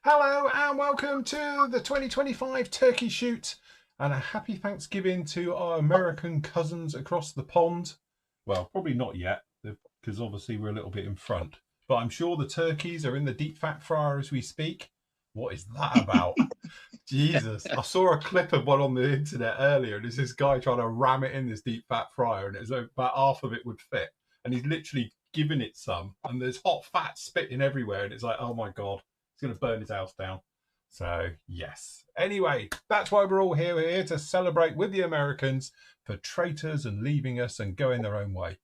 Hello and welcome to the 2025 turkey shoot, and a happy Thanksgiving to our American cousins across the pond. Well, probably not yet, because obviously we're a little bit in front, but I'm sure the turkeys are in the deep fat fryer as we speak. What is that about? Jesus, I saw a clip of one on the internet earlier, and it's this guy trying to ram it in this deep fat fryer, and it's about half of it would fit, and he's literally giving it some, and there's hot fat spitting everywhere, and it's like, oh my God. It's going to burn his house down. So, yes. Anyway, that's why we're all here. We're here to celebrate with the Americans for traitors and leaving us and going their own way.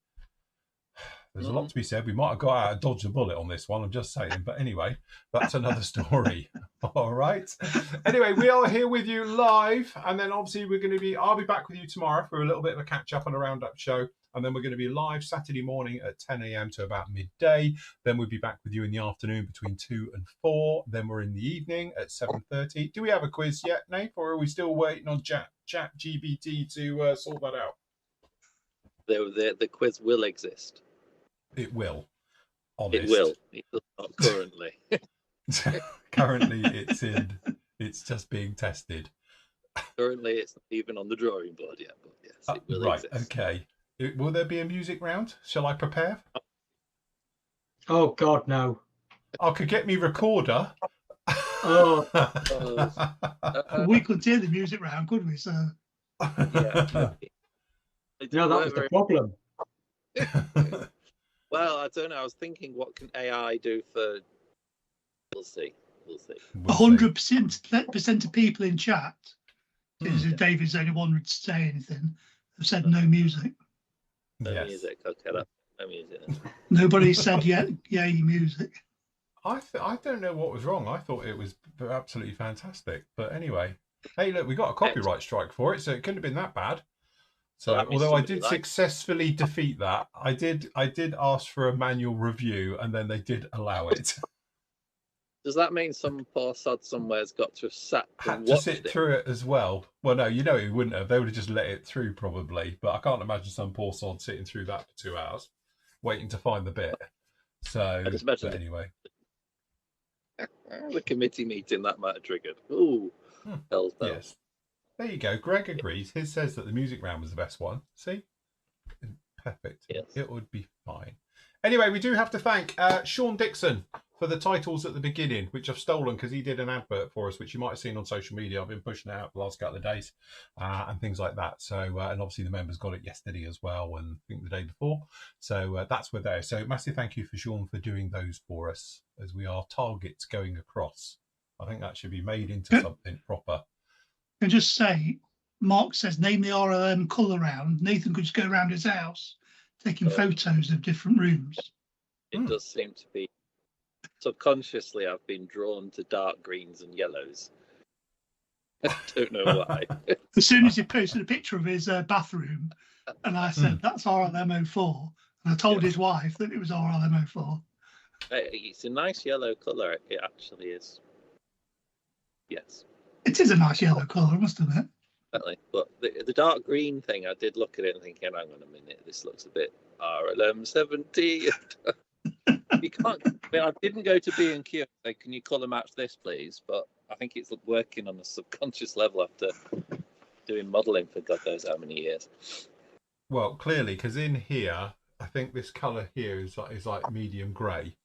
There's a lot to be said. We might have got out of dodge a bullet on this one, I'm just saying. But anyway, that's another story. All right. Anyway, we are here with you live. And then obviously I'll be back with you tomorrow for a little bit of a catch up and a roundup show. And then we're going to be live Saturday morning at 10 a.m. to about midday. Then we'll be back with you in the afternoon between 2 and 4. Then we're in the evening at 7:30. Do we have a quiz yet, Nate? Or are we still waiting on ChatGPT to sort that out? The quiz will exist. It will. Honest. It will. It does not currently. Currently, it's just being tested. Currently, it's not even on the drawing board yet, but yes, it will exist. Right, okay. Will there be a music round? Shall I prepare? Oh, God, no. I could get me recorder. Oh. We could do the music round, could we? So. Yeah. No, that was the problem. Well, I don't know. I was thinking, what can AI do for... We'll see. 100% of people in chat, because David's the only one to say anything, have said no music. No music. Okay, no music. Nobody said yay music. I don't know what was wrong. I thought it was absolutely fantastic. But anyway, hey, look, we got a copyright strike for it, so it couldn't have been that bad. So, although I did successfully defeat that, I did ask for a manual review, and then they did allow it. Does that mean some poor sod somewhere's got to have sat and had to sit through it as well? Well, no, he wouldn't have. They would have just let it through probably. But I can't imagine some poor sod sitting through that for 2 hours, waiting to find the bit. So, but anyway. The committee meeting that might have triggered. Ooh, hell's bells. Yes. There you go. Greg agrees. His says that the music round was the best one. See? Perfect. Yes. It would be fine. Anyway, we do have to thank Sean Dixon for the titles at the beginning, which I've stolen because he did an advert for us, which you might have seen on social media. I've been pushing it out the last couple of days and things like that. So, and obviously the members got it yesterday as well, and I think the day before. So that's where they are. So massive thank you for Sean for doing those for us, as we are targets going across. I think that should be made into something proper. And just say, Mark says, name the RLM colour round. Nathan could just go around his house taking photos of different rooms. It does seem to be. Subconsciously, I've been drawn to dark greens and yellows. I don't know why. As soon as he posted a picture of his bathroom, and I said, that's RLM04, and I told his wife that it was RLM04. It's a nice yellow colour, it actually is. Yes. It is a nice yellow colour, I must admit. Definitely. But the dark green thing, I did look at it and think, hang on a minute, this looks a bit RLM70. You can't. I mean, I didn't go to B&Q and say, can you colour match this, please? But I think it's working on a subconscious level after doing modelling for God knows how many years. Well, clearly, because in here, I think this colour here is like medium grey,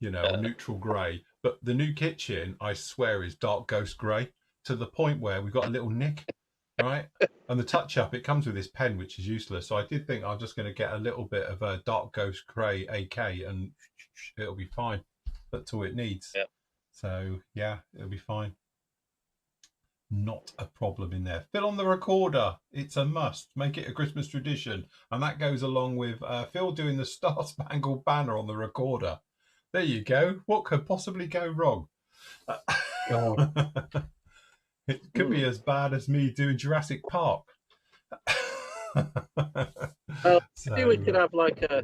or neutral grey. But the new kitchen, I swear, is dark ghost grey, to the point where we've got a little nick, right? And the touch-up, it comes with this pen, which is useless. So I did think I'm just going to get a little bit of a dark ghost grey AK, and it'll be fine. That's all it needs. Yep. So, yeah, it'll be fine. Not a problem in there. Phil on the recorder. It's a must. Make it a Christmas tradition. And that goes along with Phil doing the Star Spangled Banner on the recorder. There you go. What could possibly go wrong? God. It could be as bad as me doing Jurassic Park. Well, So, maybe we could have like I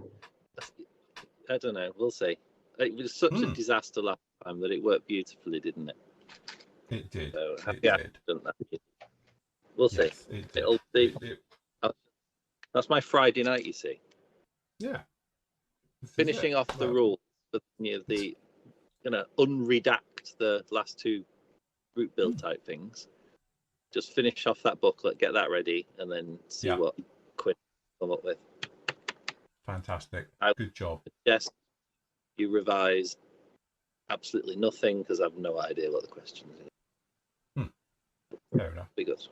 don't know. We'll see. It was such a Hmm. disaster last time that it worked beautifully, didn't it? It did. So It happy did. accident that. We'll see. Yes, it did. It'll be. It- That's my Friday night. You see, yeah. This is finishing it. off the Well, rules, but the unredact the last two group build type things. Just finish off that booklet, get that ready, and then see Yeah. what Quinn come up with. fantastic. I- Good job. Yes, you revise absolutely nothing because I have no idea what the questions are. Fair enough. Be good.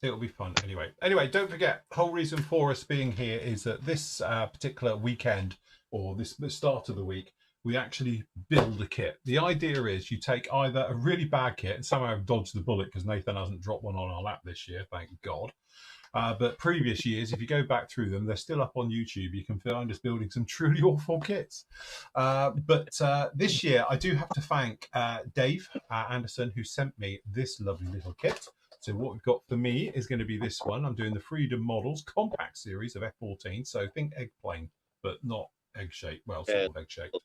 It'll be fun anyway. Don't forget, the whole reason for us being here is that this particular weekend, or the start of the week, we actually build a kit. The idea is you take either a really bad kit, and somehow I've dodged the bullet because Nathan hasn't dropped one on our lap this year, thank God. But previous years, if you go back through them, they're still up on YouTube. You can find us building some truly awful kits. But this year, I do have to thank Dave Anderson, who sent me this lovely little kit. So what we've got for me is going to be this one. I'm doing the Freedom Models Compact Series of F14. So think egg plane, but not egg shaped. Well, sort of egg shaped.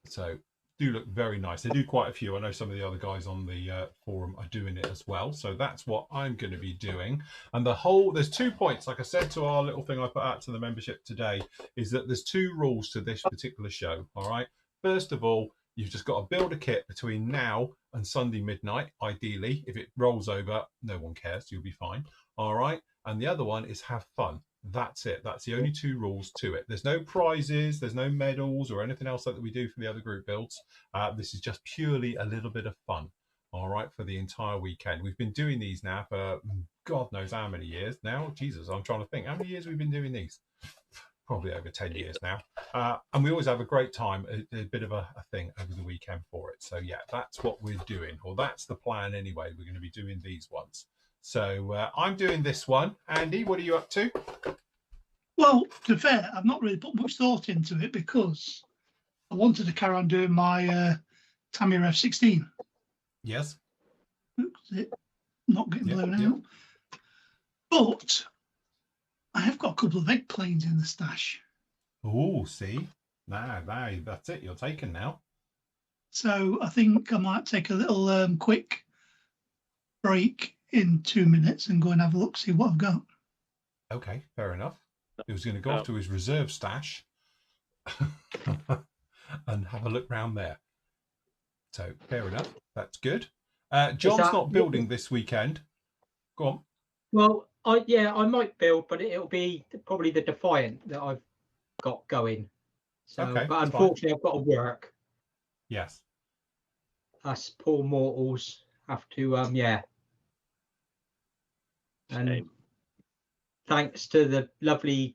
So do look very nice. They do quite a few. I know some of the other guys on the forum are doing it as well. So that's what I'm going to be doing. And there's 2 points, like I said to our little thing I put out to the membership today, is that there's 2 rules to this particular show. All right. First of all, you've just got to build a kit between now and Sunday midnight, ideally. If it rolls over, no one cares. You'll be fine. All right. And the other one is have fun. That's it. That's the only 2 rules to it. There's no prizes, there's no medals or anything else that we do for the other group builds. This is just purely a little bit of fun, all right, for the entire weekend. We've been doing these now for God knows how many years now. Jesus, I'm trying to think how many years we've been doing these. Probably over 10 years now. And we always have a great time, a bit of a thing over the weekend for it. So yeah, that's what we're doing, or that's the plan anyway. We're going to be doing these ones. So I'm doing this one. Andy, what are you up to? Well, to be fair, I've not really put much thought into it because I wanted to carry on doing my Tamiya F16. Yes. Not getting blown out. But I have got a couple of egg planes in the stash. Oh, see? Now, that's it. You're taken now. So I think I might take a little quick break in 2 minutes and go and have a look, see what I've got. Okay, fair enough. He was going to go off to his reserve stash and have a look round there. So fair enough. That's good. John's not building this weekend. Go on. Well, I might build, but it'll be probably the Defiant that I've got going. So, Okay, but unfortunately, I've got to work. Yes. Us poor mortals have to, And thanks to the lovely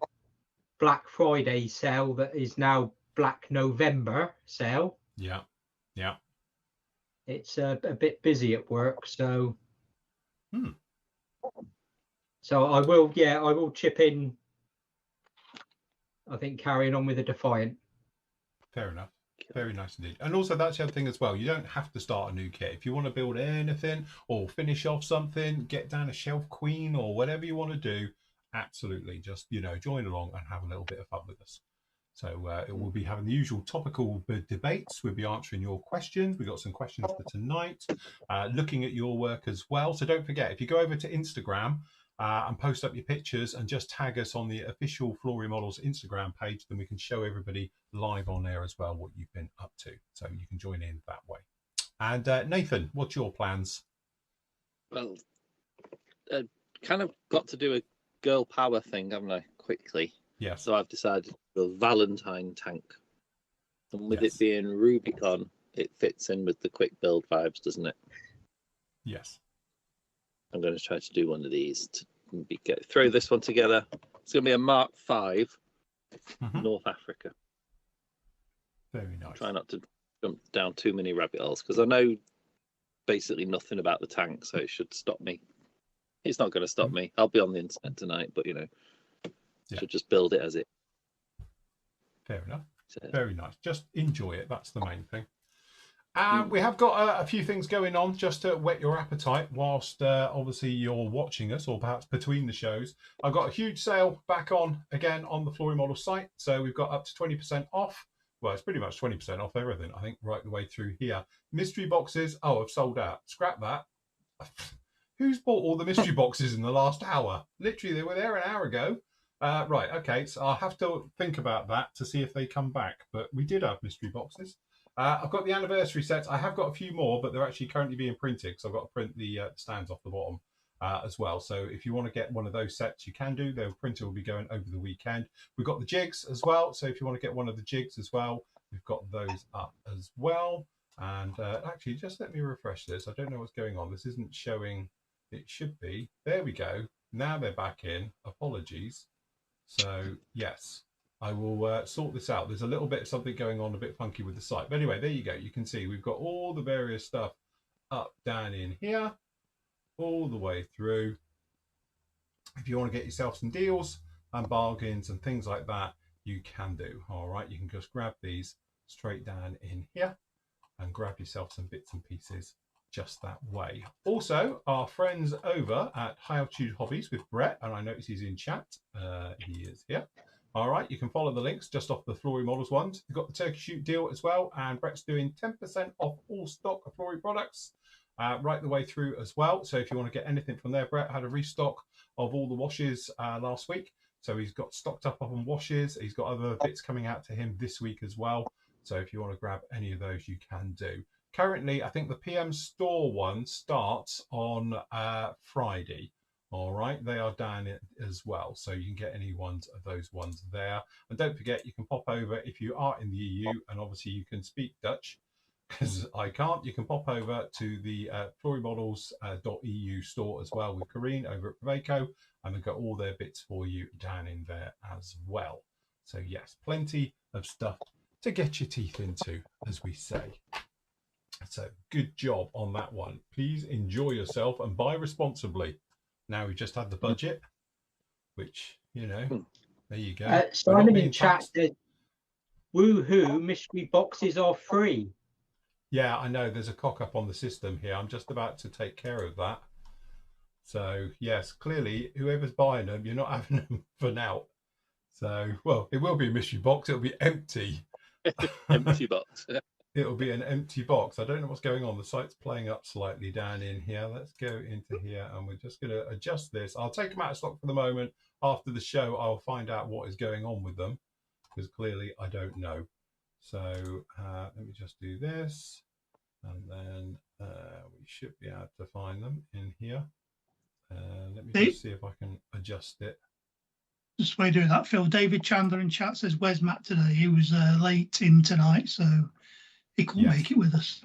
Black Friday sale that is now Black November sale. Yeah. It's a bit busy at work, so. So I will chip in. I think carrying on with the Defiant. Fair enough. Very nice indeed. And also that's the other thing as well. You don't have to start a new kit. If you want to build anything or finish off something, get down a Shelf Queen or whatever you want to do, absolutely. Just, join along and have a little bit of fun with us. So it will be having the usual topical debates. We'll be answering your questions. We've got some questions for tonight, looking at your work as well. So don't forget, if you go over to Instagram and post up your pictures and just tag us on the official Flory Models Instagram page, then we can show everybody live on there as well what you've been up to. So you can join in that way. And Nathan, what's your plans? Well, kind of got to do a girl power thing, haven't I, quickly? Yes. So I've decided to do a Valentine tank. And with it being Rubicon, it fits in with the quick build vibes, doesn't it? Yes. I'm going to try to do one of these to throw this one together. It's going to be a Mark V, North Africa. Very nice. Try not to jump down too many rabbit holes because I know basically nothing about the tank, so it should stop me. It's not going to stop me. I'll be on the internet tonight, but should just build it as it. Fair enough. Very nice. Just enjoy it. That's the main thing. We have got a few things going on just to whet your appetite whilst obviously you're watching us, or perhaps between the shows. I've got a huge sale back on again on the Flory Models site. So we've got up to 20% off. Well, it's pretty much 20% off everything, I think, right the way through here. Mystery boxes, oh, I've sold out. Scrap that. Who's bought all the mystery boxes in the last hour? Literally, they were there an hour ago. Right, okay, so I'll have to think about that to see if they come back. But we did have mystery boxes. I've got the anniversary sets. I have got a few more, but they're actually currently being printed, so I've got to print the stands off the bottom as well. So if you want to get one of those sets, you can do. The printer will be going over the weekend. We've got the jigs as well, so if you want to get one of the jigs as well, we've got those up as well. And actually, just let me refresh this. I don't know what's going on. This isn't showing. It should be. There we go. Now they're back in. Apologies. So, yes. I will sort this out. There's a little bit of something going on a bit funky with the site. But anyway, there you go. You can see we've got all the various stuff up, down in here, all the way through. If you want to get yourself some deals and bargains and things like that, you can do. All right, you can just grab these straight down in here and grab yourself some bits and pieces just that way. Also, our friends over at High Altitude Hobbies with Brett, and I notice he's in chat. He is here. All right, you can follow the links just off the Flory Models ones. You've got the Turkey Shoot deal as well, and Brett's doing 10% off all stock of Flory products right the way through as well. So if you want to get anything from there, Brett had a restock of all the washes last week. So he's got stocked up on washes. He's got other bits coming out to him this week as well. So if you want to grab any of those, you can do. Currently, I think the PM store one starts on Friday. All right, they are down as well, so you can get any ones of those ones there. And don't forget, you can pop over if you are in the EU, and obviously you can speak Dutch, because I can't. You can pop over to the florymodels.eu store as well with Corrine over at Prevaco, and they've got all their bits for you down in there as well. So yes, plenty of stuff to get your teeth into, as we say. So good job on that one. Please enjoy yourself and buy responsibly. Now we just had the budget, which, you know, there you go. Simon in chat said, woohoo, mystery boxes are free. Yeah, I know there's a cock up on the system here. I'm just about to take care of that. So, yes, clearly, whoever's buying them, you're not having them for now. So, well, it will be a mystery box. It'll be empty. Empty box. It'll be an empty box. I don't know what's going on. The site's playing up slightly down in here. Let's go into here, and we're just going to adjust this. I'll take them out of stock for the moment. After the show, I'll find out what is going on with them, because clearly I don't know. So let me just do this, and then we should be able to find them in here. Let me just see if I can adjust it. Just way doing that, Phil. David Chandler in chat says, where's Matt today? He was late in tonight, so he couldn't make it with us.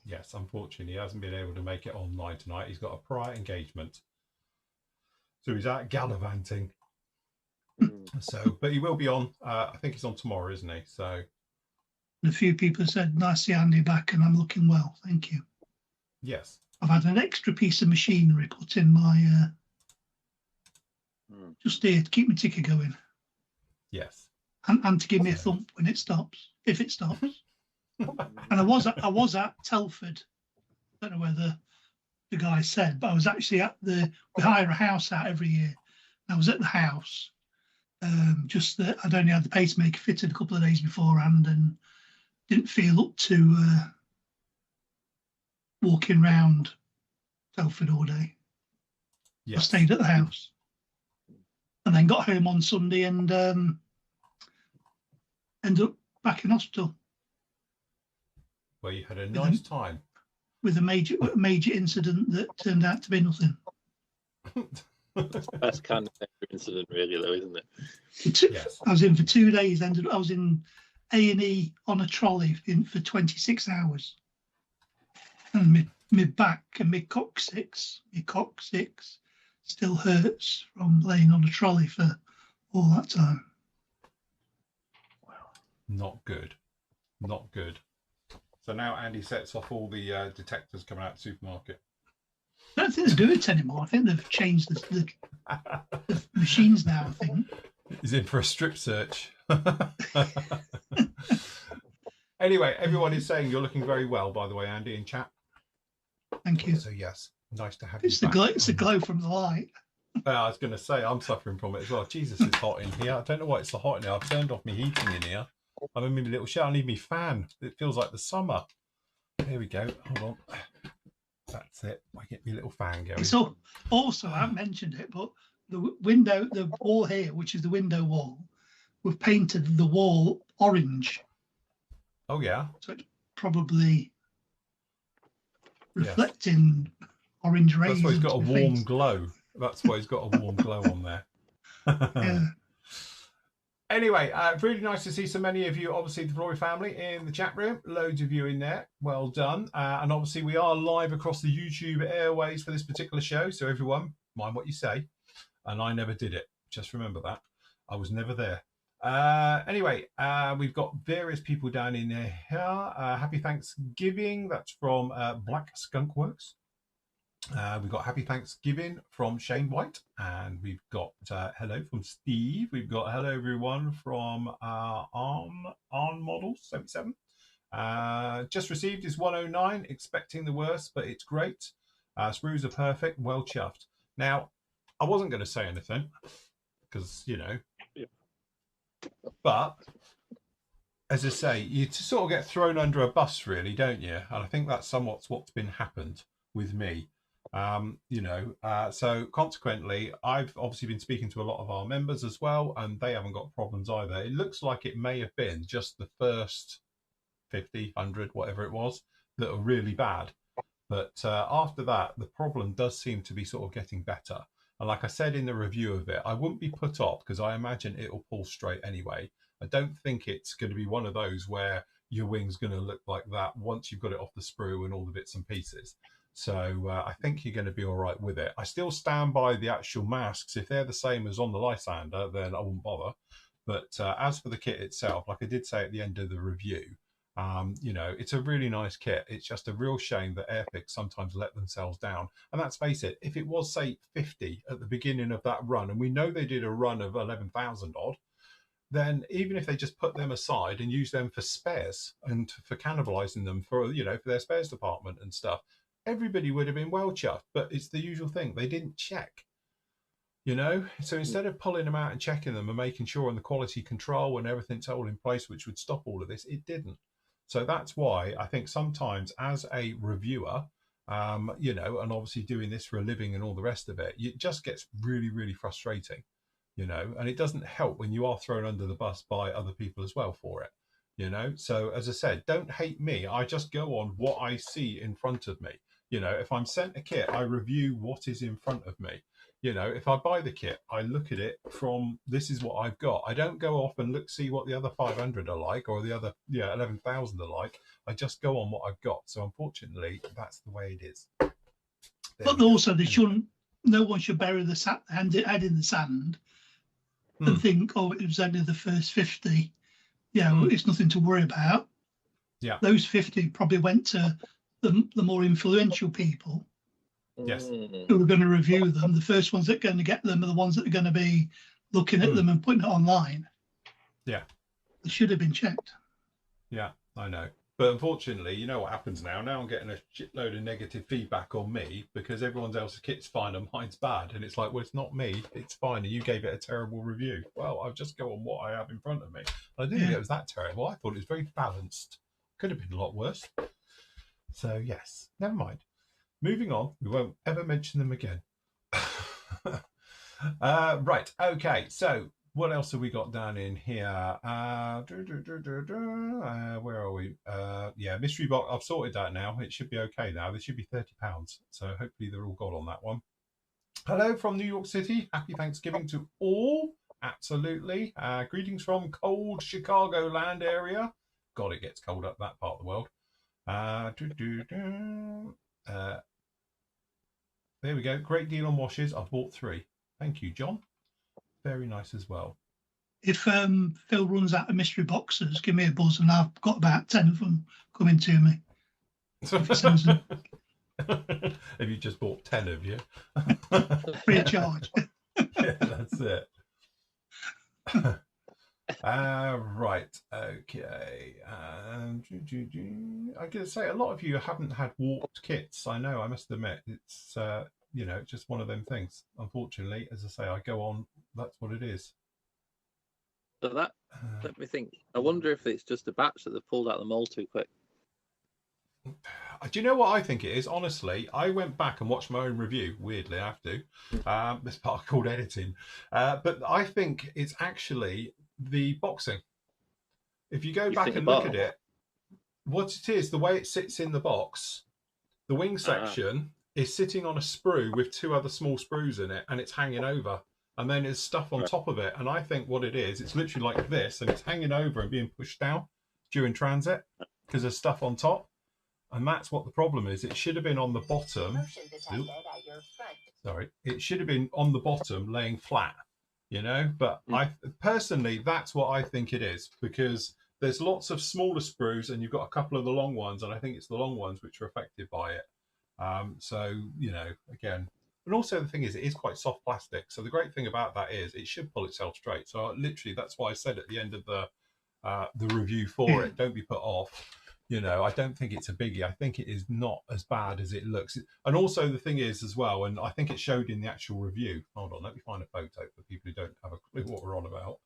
Yes, unfortunately, he hasn't been able to make it online tonight. He's got a prior engagement. So he's out gallivanting. So, but he will be on. I think he's on tomorrow, isn't he? So a few people said, nice to see Andy back, and I'm looking well. Thank you. Yes. I've had an extra piece of machinery put in my just here to keep my ticker going. Yes. And to give me a thump when it stops, if it stops. And I was at Telford. I don't know whether the guy said, but I was actually at we hire a house out every year. I was at the house. Just that I'd only had the pacemaker fitted a couple of days beforehand and didn't feel up to walking around Telford all day. Yes. I stayed at the house and then got home on Sunday and ended up back in hospital. Well, you had a nice time. With a major incident that turned out to be nothing. That's kind of an incident, really, though, isn't it? Yes. I was in for 2 days. I was in A&E on a trolley for 26 hours. And my back and my coccyx still hurts from laying on a trolley for all that time. Wow. Not good. Not good. So now Andy sets off all the detectors coming out of the supermarket. I don't think they do it anymore. I think they've changed the machines now, I think. He's in for a strip search. Anyway, everyone is saying you're looking very well, by the way, Andy, in chat. Thank you. So yes, nice to have It's you the back. glow. It's the glow from the light. I was going to say, I'm suffering from it as well. Jesus, it's hot in here. I don't know why it's so hot in here. I've turned off my heating in here. I'm in my little shower. I need my fan. It feels like the summer. There we go. Hold on. That's it. I get my little fan going. It's also, I haven't mentioned it, but the window, the wall here, which is the window wall, we've painted the wall orange. Oh, yeah. So it's probably reflecting orange rays. That's why he's got a into my warm face. glow. That's why he's got a warm glow on there. Yeah. Anyway, really nice to see so many of you, obviously the Flory family in the chat room. Loads of you in there. Well done. And obviously we are live across the YouTube airways for this particular show. So everyone, mind what you say. And I never did it. Just remember that. I was never there. Anyway, we've got various people down in there here. Happy Thanksgiving. That's from Black Skunk Works. We've got Happy Thanksgiving from Shane White, and we've got hello from Steve. We've got hello everyone from On Models 77. Just received is 109, expecting the worst, but it's great. Sprues are perfect, well chuffed. Now, I wasn't going to say anything because, you know, but as I say, you sort of get thrown under a bus, really, don't you? And I think that's somewhat what's been happened with me. So consequently, I've obviously been speaking to a lot of our members as well, and they haven't got problems either. It looks like it may have been just the first 50, 100, whatever it was, that are really bad. But after that, the problem does seem to be sort of getting better. And like I said in the review of it, I wouldn't be put off because I imagine it'll pull straight anyway. I don't think it's going to be one of those where your wing's going to look like that once you've got it off the sprue and all the bits and pieces. So I think you're going to be all right with it. I still stand by the actual masks. If they're the same as on the Lysander, then I won't bother. But as for the kit itself, like I did say at the end of the review, it's a really nice kit. It's just a real shame that Airfix sometimes let themselves down. And let's face it, if it was, say, 50 at the beginning of that run, and we know they did a run of 11,000 odd, then even if they just put them aside and use them for spares and for cannibalizing them for their spares department and stuff, everybody would have been well chuffed. But it's the usual thing. They didn't check, So instead of pulling them out and checking them and making sure on the quality control and everything's all in place, which would stop all of this, it didn't. So that's why I think sometimes as a reviewer, and obviously doing this for a living and all the rest of it, it just gets really, really frustrating, and it doesn't help when you are thrown under the bus by other people as well for it, So as I said, don't hate me. I just go on what I see in front of me. If I'm sent a kit, I review what is in front of me. If I buy the kit, I look at it from this is what I've got. I don't go off and see what the other 500 are like or the other 11,000 are like. I just go on what I've got. So unfortunately, that's the way it is. But also, no one should bury the head in the sand and think, oh, it was only the first 50. It's nothing to worry about. Yeah, those 50 probably went to the more influential people. Yes. Who are going to review them. The first ones that are going to get them are the ones that are going to be looking at them and putting it online. Yeah. They should have been checked. Yeah, I know. But unfortunately, you know what happens now? Now I'm getting a shitload of negative feedback on me because everyone else's kit's fine and mine's bad. And it's like, well, it's not me. It's fine. And you gave it a terrible review. Well, I'll just go on what I have in front of me. I didn't think it was that terrible. I thought it was very balanced. Could have been a lot worse. So, yes, never mind. Moving on, we won't ever mention them again. Right, okay, so what else have we got down in here? Where are we? Mystery box, I've sorted that now. It should be okay now. They should be £30. So hopefully they're all got on that one. Hello from New York City. Happy Thanksgiving to all. Absolutely. Greetings from cold Chicagoland area. God, it gets cold up that part of the world. There we go. Great deal on washes. I've bought 3. Thank you, John. Very nice as well. If Phil runs out of mystery boxes, give me a buzz and I've got about 10 of them coming to me. Have you just bought 10 of you? Free of charge. Yeah, that's it. Right, okay. I gotta say, a lot of you haven't had warped kits. I know, I must admit, it's you know, just one of them things. Unfortunately, as I say, I go on. That's what it is. So that, let me think. I wonder if it's just a batch that they pulled out the mold too quick. Do you know what I think it is? Honestly, I went back and watched my own review. Weirdly, I have to. This part called editing, but I think it's actually the boxing. If you go back and look at it, what it is, the way it sits in the box, the wing section is sitting on a sprue with 2 other small sprues in it, and it's hanging over. And then there's stuff on top of it. And I think what it is, it's literally like this, and it's hanging over and being pushed down during transit because there's stuff on top. And that's what the problem is. It should have been on the bottom. Sorry, it should have been on the bottom, laying flat, you know. But I personally, that's what I think it is, because there's lots of smaller sprues, and you've got a couple of the long ones, and I think it's the long ones which are affected by it. So you know, again, and also the thing is, it is quite soft plastic. So the great thing about that is, it should pull itself straight. So literally, that's why I said at the end of the review for it, don't be put off. You know, I don't think it's a biggie. I think it is not as bad as it looks. And also the thing is as well, and I think it showed in the actual review. Hold on, let me find a photo for people who don't have a clue what we're on about.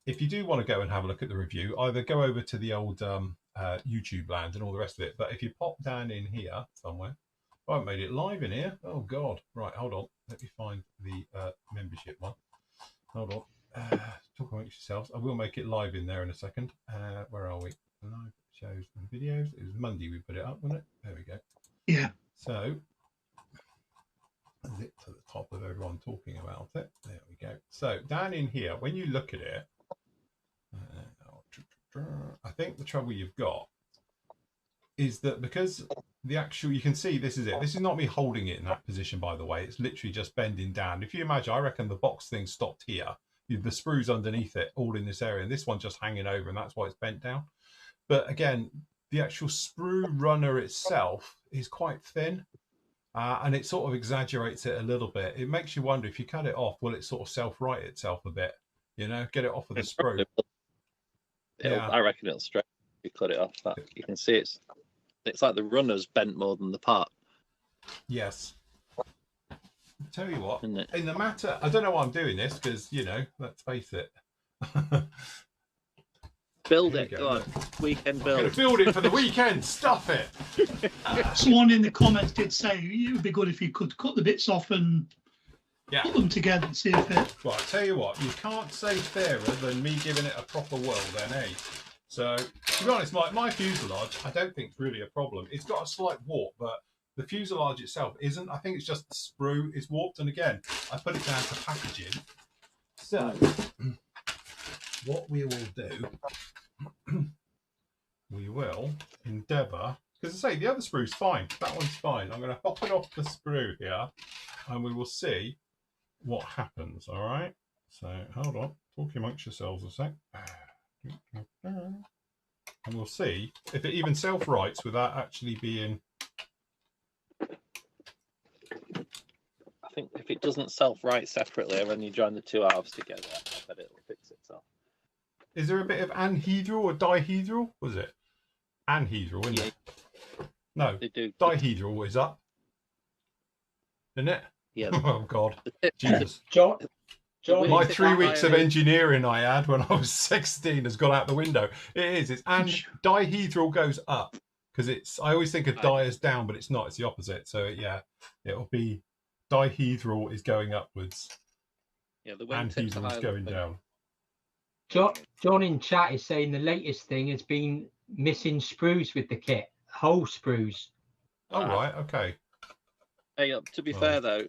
If you do want to go and have a look at the review, either go over to the old YouTube land and all the rest of it. But if you pop down in here somewhere, I haven't made it live in here. Oh, God. Right, hold on. Let me find the membership one. Hold on. Talk amongst yourselves. I will make it live in there in a second. Where are we? Live shows and videos. It was Monday we put it up, wasn't it? There we go. Yeah. So zip to the top of everyone talking about it. There we go. So down in here, when you look at it, I think the trouble you've got is that because the actual, you can see this is it. This is not me holding it in that position, by the way. It's literally just bending down. If you imagine, I reckon the box thing stopped here. The screws underneath it, all in this area, and this one just hanging over, and that's why it's bent down. But again, the actual sprue runner itself is quite thin, and it sort of exaggerates it a little bit. It makes you wonder, if you cut it off, will it sort of self-right itself a bit? You know, get it off of the sprue. Yeah. I reckon it'll straight if you cut it off. That you can see it's like the runner's bent more than the part. Yes. Tell you what, Isn't it? in the matter, I don't know why I'm doing this, because, you know, let's face it. Build it, go on. Weekend build. I'm going to build it for the weekend. Stuff it. Someone in the comments did say it would be good if you could cut the bits off and put them together and see if it. Well, I tell you what, you can't say fairer than me giving it a proper whirl then, eh? So, to be honest, my fuselage, I don't think it's really a problem. It's got a slight warp, but the fuselage itself isn't. I think it's just the sprue is warped. And again, I put it down to packaging. So, what we will do, we will endeavour, because I say the other sprue's fine. That one's fine. I'm going to pop it off the sprue here, and we will see what happens. All right. So hold on, talking amongst yourselves a sec, and we'll see if it even self-rights without actually being. I think if it doesn't self-right separately, when you join the two halves together, I bet it'll fix itself. Is there a bit of anhedral or dihedral? Was it anhedral? Isn't it? No, They do. dihedral is up, isn't it? Yeah. Oh God, Jesus! John, My 3 weeks of engineering I had when I was 16 has gone out the window. It is. It's dihedral goes up, because it's. I always think of di as down, but it's not. It's the opposite. So yeah, it'll be dihedral is going upwards. Yeah, the wingtips anhedral is going down. John in chat is saying the latest thing has been missing sprues with the kit, hole sprues. Oh right, okay. Hey, to be fair though,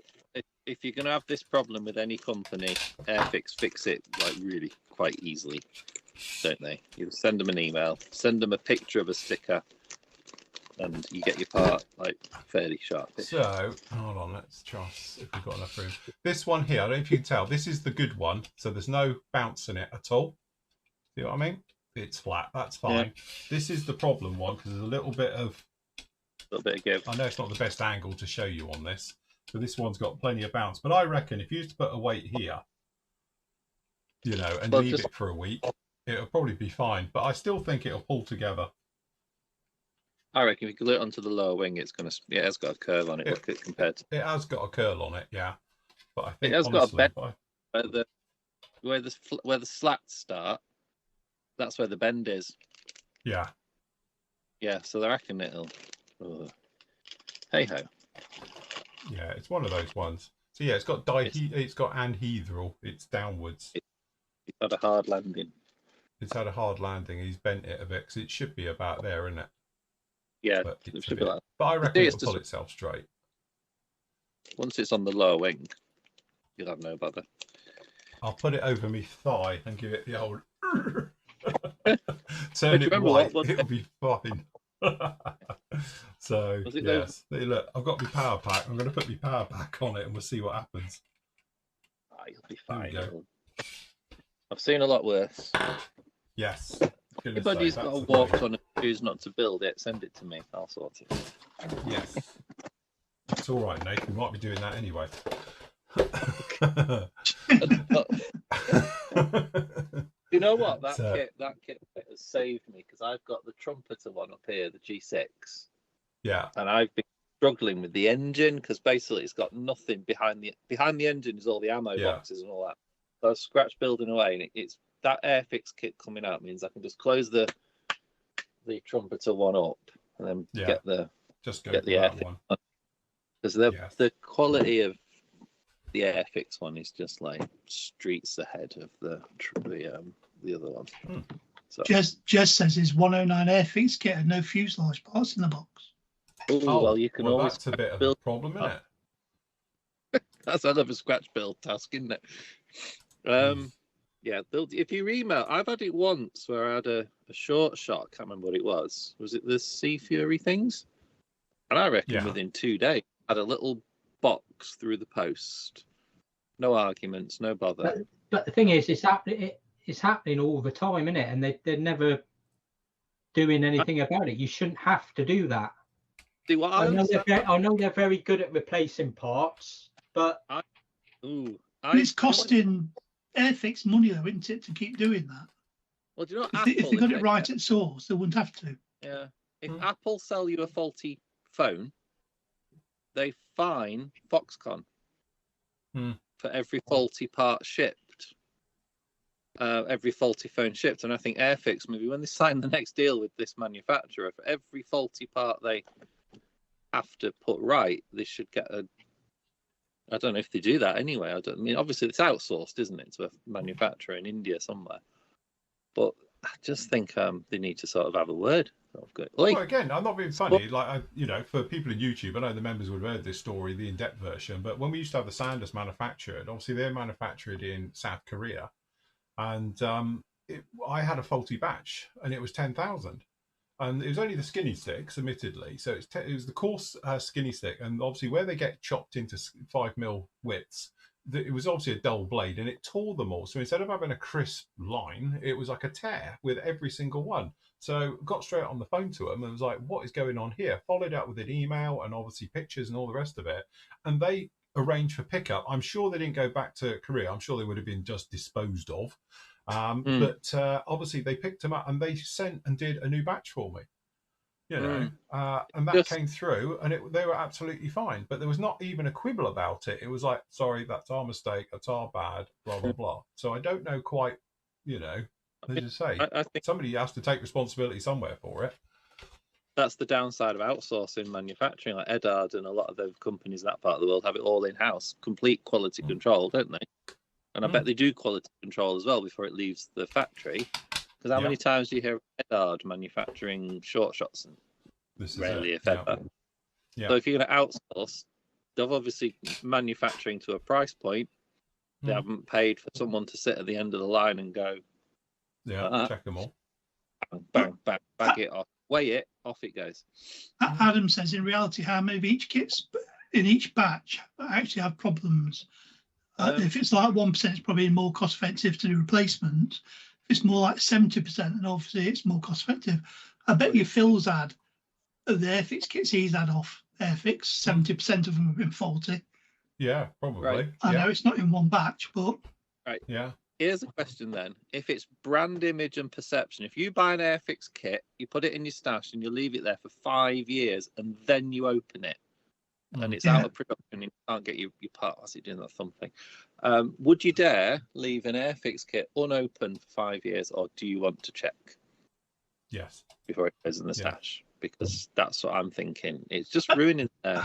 if you're going to have this problem with any company, Airfix fix it like really quite easily, don't they? You send them an email, send them a picture of a sticker, and you get your part like fairly sharp. So hold on, let's try if we've got enough room. This one here, I don't know if you can tell, this is the good one, so there's no bounce in it at all. See what I mean? It's flat, that's fine. Yeah. This is the problem one, because there's a little bit of give. I know it's not the best angle to show you on this, but this one's got plenty of bounce. But I reckon if you used to put a weight here, you know, and Well, leave just- it for a week, it'll probably be fine. But I still think it'll pull together. I reckon if you glue it onto the lower wing, it's gonna. Yeah, it's got a curve on it. Look at compared to. It has got a curl on it, yeah. But I think It has got a honestly, bend. Where the slats start, that's where the bend is. yeah, Yeah, so I reckon it'll. Hey ho. yeah, it's one of those ones. So yeah, it's got it's got anhedral. It's downwards. It's had a hard landing. It's had a hard landing. He's bent it a bit because it should be about there, isn't it? Yeah, But, it it's should a be bit, like. but I reckon it's it'll pull just- itself straight. Once it's on the lower wing, you'll have no bother. I'll put it over me thigh and give it the old But turn you it remember right. what- It'll be fine. So Was it yes, look, I've got my power pack. I'm going to put my power pack on it, and we'll see what happens. Ah, you'll be There we fine. go. I've seen a lot worse. Yes. Anybody's got a walk on and choose not to build it, send it to me. I'll sort it. Yes. It's all right, Nate. We might be doing that anyway. You know what? That So- kit has saved me because I've got the trumpeter one up here, the G6, Yeah. and I've been struggling with the engine because basically it's got nothing behind the engine is all the ammo Yeah. boxes and all that. So I was scratch building away, and it's that Airfix kit coming out means I can just close the trumpeter one up and then Yeah. get the Just go Get for the that Airfix. one. because Yes. the quality of the Airfix one is just like streets ahead of the other one. Hmm. So Jez says his 109 Airfix kit had no fuselage parts in the box. well, you can always that's a bit of a build- problem, isn't it? That's another scratch build task, isn't it? Yeah, if you email, I've had it once where I had a short shot. I can't remember what it was. Was it the Sea Fury things? And I reckon Yeah. within 2 days, I had a little box through the post. No arguments, no bother. But the thing is, it's happening all the time, isn't it? And they're never doing anything about it. You shouldn't have to do that. See what I I know understand. I know they're very good at replacing parts, but Ooh, And it's costing Airfix money, though, isn't it, to keep doing that? Well, do you know what If Apple, they got it right at source, they wouldn't have to. Yeah. If Hmm. Apple sell you a faulty phone, they fine Foxconn Hmm. for every faulty part shipped. Every faulty phone shipped. And I think Airfix, maybe when they sign the next deal with this manufacturer, for every faulty part they have to put right, they should get a. I don't know if they do that anyway. I mean, obviously it's outsourced, isn't it, to a manufacturer in India somewhere. But I just think they need to sort of have a word. Well, again, I'm not being funny. Like, for people in YouTube, I know the members would have heard this story, the in-depth version. But when we used to have the Sanders manufactured, obviously they're manufactured in South Korea, and I had a faulty batch, and it was 10,000, and it was only the skinny sticks, admittedly. So it was the coarse skinny stick, and obviously where they get chopped into 5mm widths, it was obviously a dull blade, and it tore them all. So instead of having a crisp line, it was like a tear with every single one. So got straight on the phone to them and was like, what is going on here? Followed up with an email and obviously pictures and all the rest of it. And they arranged for pickup. I'm sure they didn't go back to Korea. I'm sure they would have been just disposed of. But obviously they picked them up and they sent and did a new batch for me. And that came through and they were absolutely fine. But there was not even a quibble about it. It was like, sorry, that's our mistake. That's our bad, blah, blah, blah. So I don't know quite, as you say, I think somebody has to take responsibility somewhere for it. that's the downside of outsourcing manufacturing. Like Eduard and a lot of the companies in that part of the world have it all in-house, complete quality control, don't they? And I bet they do quality control as well before it leaves the factory. Because how many times do you hear Eduard manufacturing short shots? And This is rarely, it. if ever. Yeah. So if you're going to outsource, they're obviously manufacturing to a price point. They haven't paid for someone to sit at the end of the line and go, check them all. bang, bang, bag it off, weigh it, off it goes. Adam says, in reality, how maybe each kit's in each batch actually have problems. If it's like 1%, it's probably more cost effective to do replacement. If it's more like 70%, then obviously it's more cost effective. I bet you Phil's had of the Airfix kits he's had off Airfix, 70% of them have been faulty. Yeah, probably. Right. I know it's not in one batch, but Right. Yeah. Here's a question then. If it's brand image and perception, if you buy an Airfix kit, you put it in your stash and you leave it there for 5 years and then you open it and it's out of production and you can't get your parts, you're doing that thumping. Would you dare leave an Airfix kit unopened for 5 years, or do you want to check? Yes. Before it goes in the stash? Because that's what I'm thinking. It's just ruining their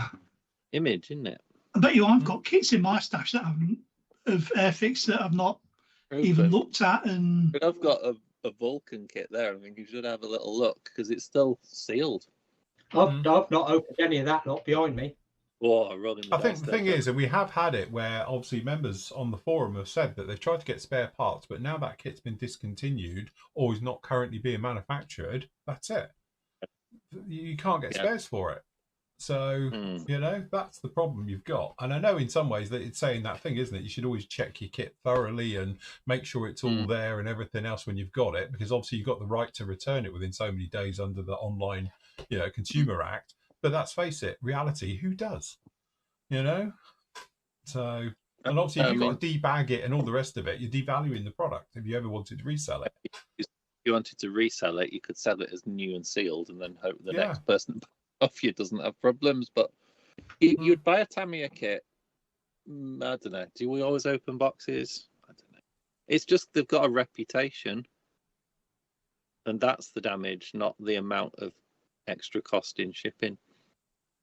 image, isn't it? I bet you I've got kits in my stash that haven't of Airfix that I've not even looked at. And I've got a Vulcan kit there. I think you should have a little look because it's still sealed. I've not opened any of that lot behind me. Oh, I think the thing is, and we have had it where obviously members on the forum have said that they've tried to get spare parts, but now that kit's been discontinued or is not currently being manufactured, that's it. You can't get spares for it. So, you know, that's the problem you've got. And I know in some ways that it's saying that thing, isn't it? You should always check your kit thoroughly and make sure it's all there and everything else when you've got it, because obviously you've got the right to return it within so many days under the Online, you know, Consumer Act. But let's face it, reality, who does? You know? So, and obviously if you've got to debag it and all the rest of it, you're devaluing the product if you ever wanted to resell it. If you wanted to resell it, you could sell it as new and sealed and then hope the next person off you doesn't have problems. But you'd buy a Tamiya kit. I don't know. Do we always open boxes? I don't know. It's just they've got a reputation. And that's the damage, not the amount of extra cost in shipping.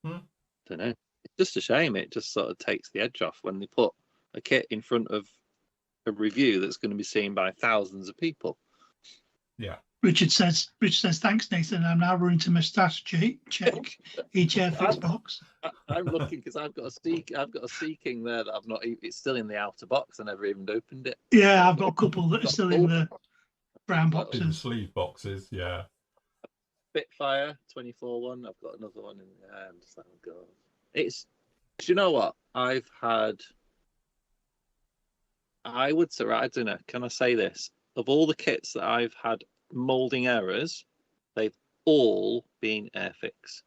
I don't know. It's just a shame. It just sort of takes the edge off when they put a kit in front of a review that's going to be seen by thousands of people. Yeah. Richard says, thanks, Nathan. I'm now running to my stash check each Airfix box. I'm looking because I've got a Sea King there that I've not. It's still in the outer box. I never even opened it. Yeah, I've got a couple that are still in the brown boxes. In the sleeve boxes, yeah. Spitfire 24 one. I've got another one in there. I'm just like, oh god. It's. Do you know what I've had? I would say, I don't know. Can I say this? Of all the kits that I've had molding errors, they've all been Airfix.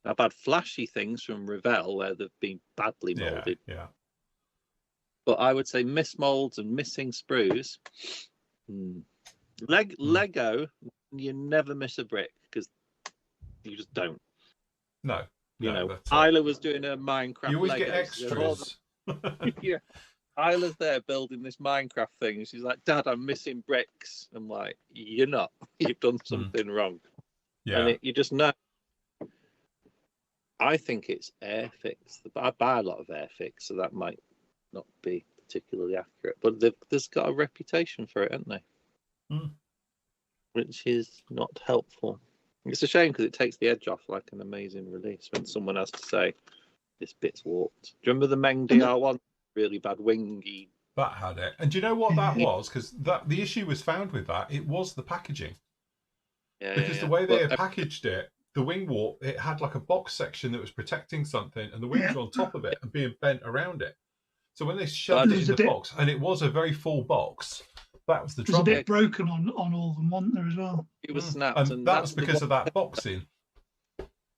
I've had flashy things from Revell where they've been badly molded. Yeah. But I would say mismolds and missing sprues. Lego, you never miss a brick because you just don't. No. You know, Isla was doing a Minecraft. You always Legos. get extras. Yeah. Isla's there building this Minecraft thing, and she's like, "Dad, I'm missing bricks." I'm like, "You're not. You've done something wrong." Yeah. And you just know. I think it's Airfix. I buy a lot of Airfix, so that might not be particularly accurate. But there's got a reputation for it, haven't they? Which is not helpful. It's a shame because it takes the edge off like an amazing release when someone has to say, "This bit's warped." Do you remember the Meng DR1? Really bad wingy. That had it. And do you know what that was? Because the issue was found with that. It was the packaging. Because the way they had packaged it, the wing warp, it had like a box section that was protecting something, and the wings were on top of it and being bent around it. So when they shoved it in the box, and it was a very full box, that was the trouble. It was a bit broken on all of them, wasn't there, as well? It was snapped. And that was because of that boxing.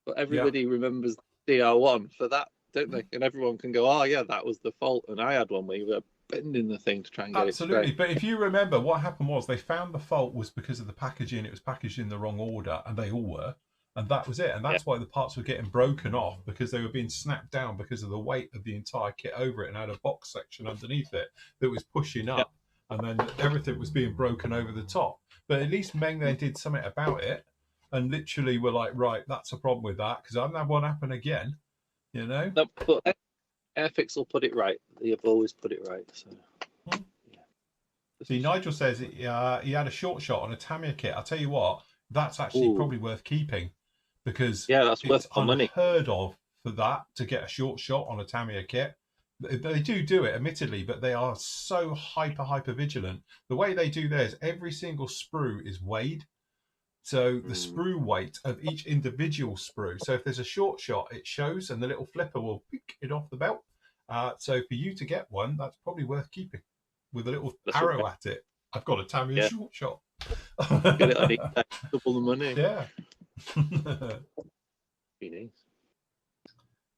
But everybody remembers DR1 for that, don't they? And everyone can go, "Oh yeah, that was the fault." And I had one where you were bending the thing to try and get it straight. But if you remember, what happened was they found the fault was because of the packaging. It was packaged in the wrong order, and they all were. And that was it. And that's why the parts were getting broken off, because they were being snapped down because of the weight of the entire kit over it, and had a box section underneath it that was pushing up. And then everything was being broken over the top. But at least Meng then did something about it, and literally were like, right, that's a problem with that, because I haven't had one happen again. You know? No, but Airfix will put it right. They have always put it right. So. See, Nigel says he had a short shot on a Tamiya kit. I'll tell you what, that's actually probably worth keeping, because that's worth the money. It's unheard of for that to get a short shot on a Tamiya kit. They do it, admittedly, but they are so hyper vigilant. The way they do theirs, every single sprue is weighed. So the sprue weight of each individual sprue. So if there's a short shot, it shows, and the little flipper will pick it off the belt. So for you to get one, that's probably worth keeping with a little arrow at it. I've got a Tamiya short shot. Get it on eBay, double the money. Yeah.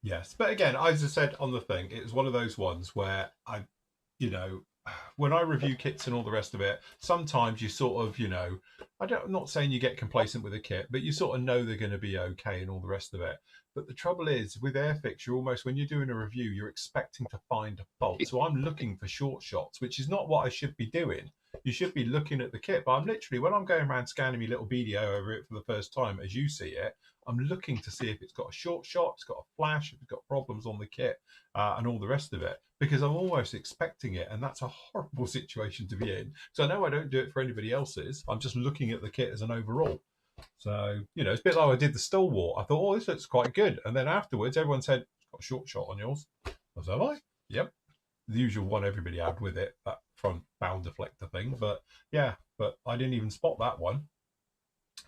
Yes, but again, as I said on the thing, it was one of those ones where when I review kits and all the rest of it, sometimes you sort of, I'm not saying you get complacent with a kit, but you sort of know they're going to be okay and all the rest of it. But the trouble is with Airfix, you're almost, when you're doing a review, you're expecting to find a fault. So I'm looking for short shots, which is not what I should be doing. You should be looking at the kit, but I'm literally, when I'm going around scanning my little BDO over it for the first time, as you see it, I'm looking to see if it's got a short shot, it's got a flash, if it's got problems on the kit, and all the rest of it, because I'm almost expecting it, and that's a horrible situation to be in. So I know I don't do it for anybody else's. I'm just looking at the kit as an overall. So, it's a bit like I did the Stalwart. I thought, this looks quite good. And then afterwards, everyone said, it's got a short shot on yours. I was like, have I? Yep. The usual one everybody had with it, that front bow deflector thing. But but I didn't even spot that one.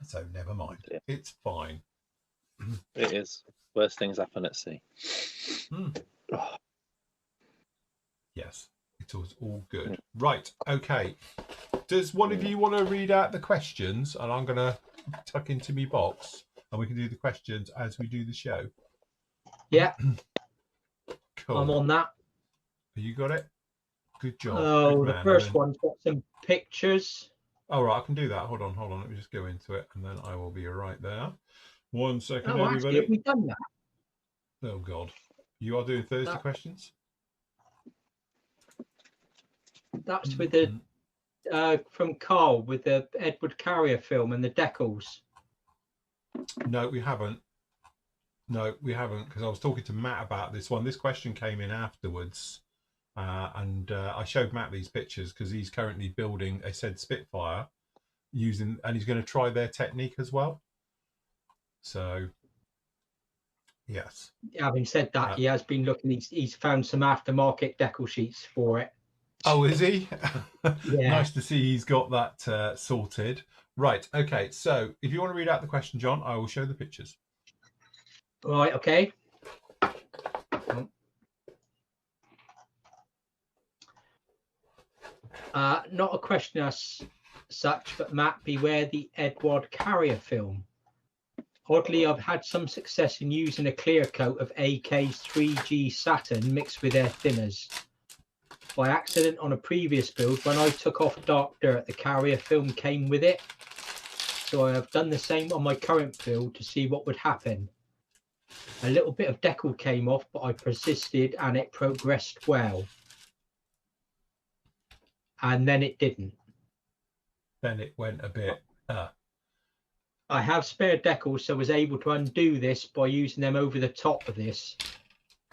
So never mind. Yeah. It's fine. It is. Worst things happen at sea. Oh. Yes, it was all good. Right, okay. Does one of you want to read out the questions? And I'm going to tuck into me box and we can do the questions as we do the show. Yeah. Cool. I'm on that. You got it? Good job. Oh, Good the first one's got some pictures. Oh, right, I can do that. Hold on. Let me just go into it and then I will be right there. 1 second, oh, everybody. Actually, have we done that? Oh, God. You are doing Thursday questions? That's with the from Carl with the Edward Carrier film and the decals. No, we haven't. Because I was talking to Matt about this one. This question came in afterwards, and I showed Matt these pictures because he's currently building a said Spitfire and he's going to try their technique as well. So, yes. Having said that, he has been looking. He's found some aftermarket decal sheets for it. Oh, is he? Yeah. Nice to see he's got that sorted. Right. Okay. So, if you want to read out the question, John, I will show the pictures. Right. Okay. Not a question as such, but Matt, beware the Eduard Carrier film. Oddly, I've had some success in using a clear coat of AK's 3G Saturn mixed with their thinners. By accident on a previous build, when I took off dark dirt, the Carrier film came with it. So I have done the same on my current build to see what would happen. A little bit of decal came off, but I persisted and it progressed well. And then it didn't. Then it went a bit... I have spare decals, so I was able to undo this by using them over the top of this.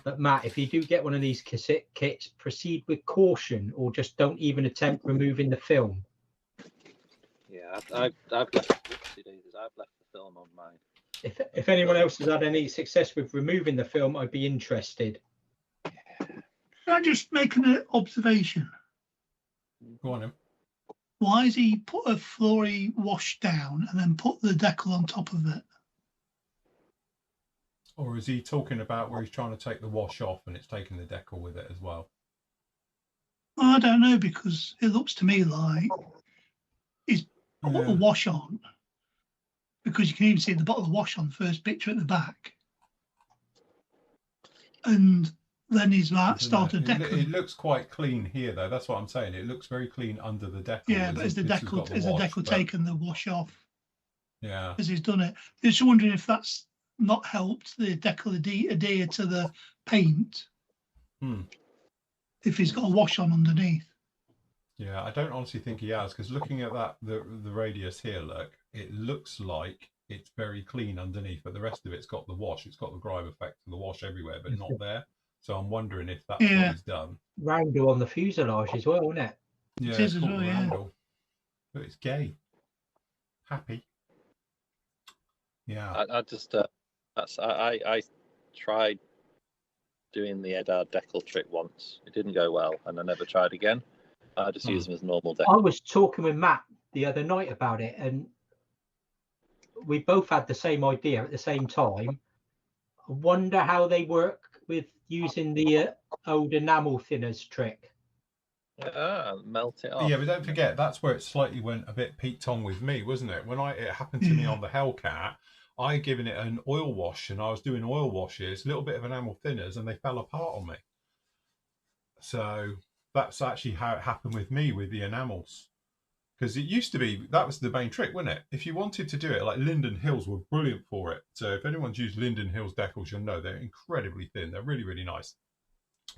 But Matt, if you do get one of these cassette kits, proceed with caution or just don't even attempt removing the film. Yeah, I've left the film on mine. If anyone else has had any success with removing the film, I'd be interested. Can I just make an observation? Go on, him. Why has he put a Flory wash down and then put the decal on top of it? Or is he talking about where he's trying to take the wash off and it's taking the decal with it as well? I don't know, because it looks to me like he's put the wash on, because you can even see the bottle of wash on the first picture at the back. And then he's started decal. It looks quite clean here, though. That's what I'm saying. It looks very clean under the decal. Yeah, but is the decal taken the wash off? Yeah. As he's done it. Just wondering if that's not helped the decal adhere to the paint. If he's got a wash on underneath. Yeah, I don't honestly think he has, because looking at that, the radius here, look, it looks like it's very clean underneath, but the rest of it's got the wash. It's got the grime effect of the wash everywhere, but not there. So I'm wondering if that's what he's done. Roundel on the fuselage as well, isn't it? Yeah, it is it's as well, roundel. But it's gay. Happy. Yeah. I tried doing the Eduard decal trick once. It didn't go well, and I never tried again. I just used them as normal decal. I was talking with Matt the other night about it, and we both had the same idea at the same time. I wonder how they work with using the old enamel thinners trick. Melt it off. Yeah, but don't forget, that's where it slightly went a bit peaked on with me, wasn't it? When it happened to me on the Hellcat, I given it an oil wash, and I was doing oil washes, a little bit of enamel thinners, and they fell apart on me. So, that's actually how it happened with me with the enamels. Because it used to be, that was the main trick, wasn't it? If you wanted to do it, like Linden Hills were brilliant for it. So if anyone's used Linden Hills decals, you'll know they're incredibly thin. They're really, really nice.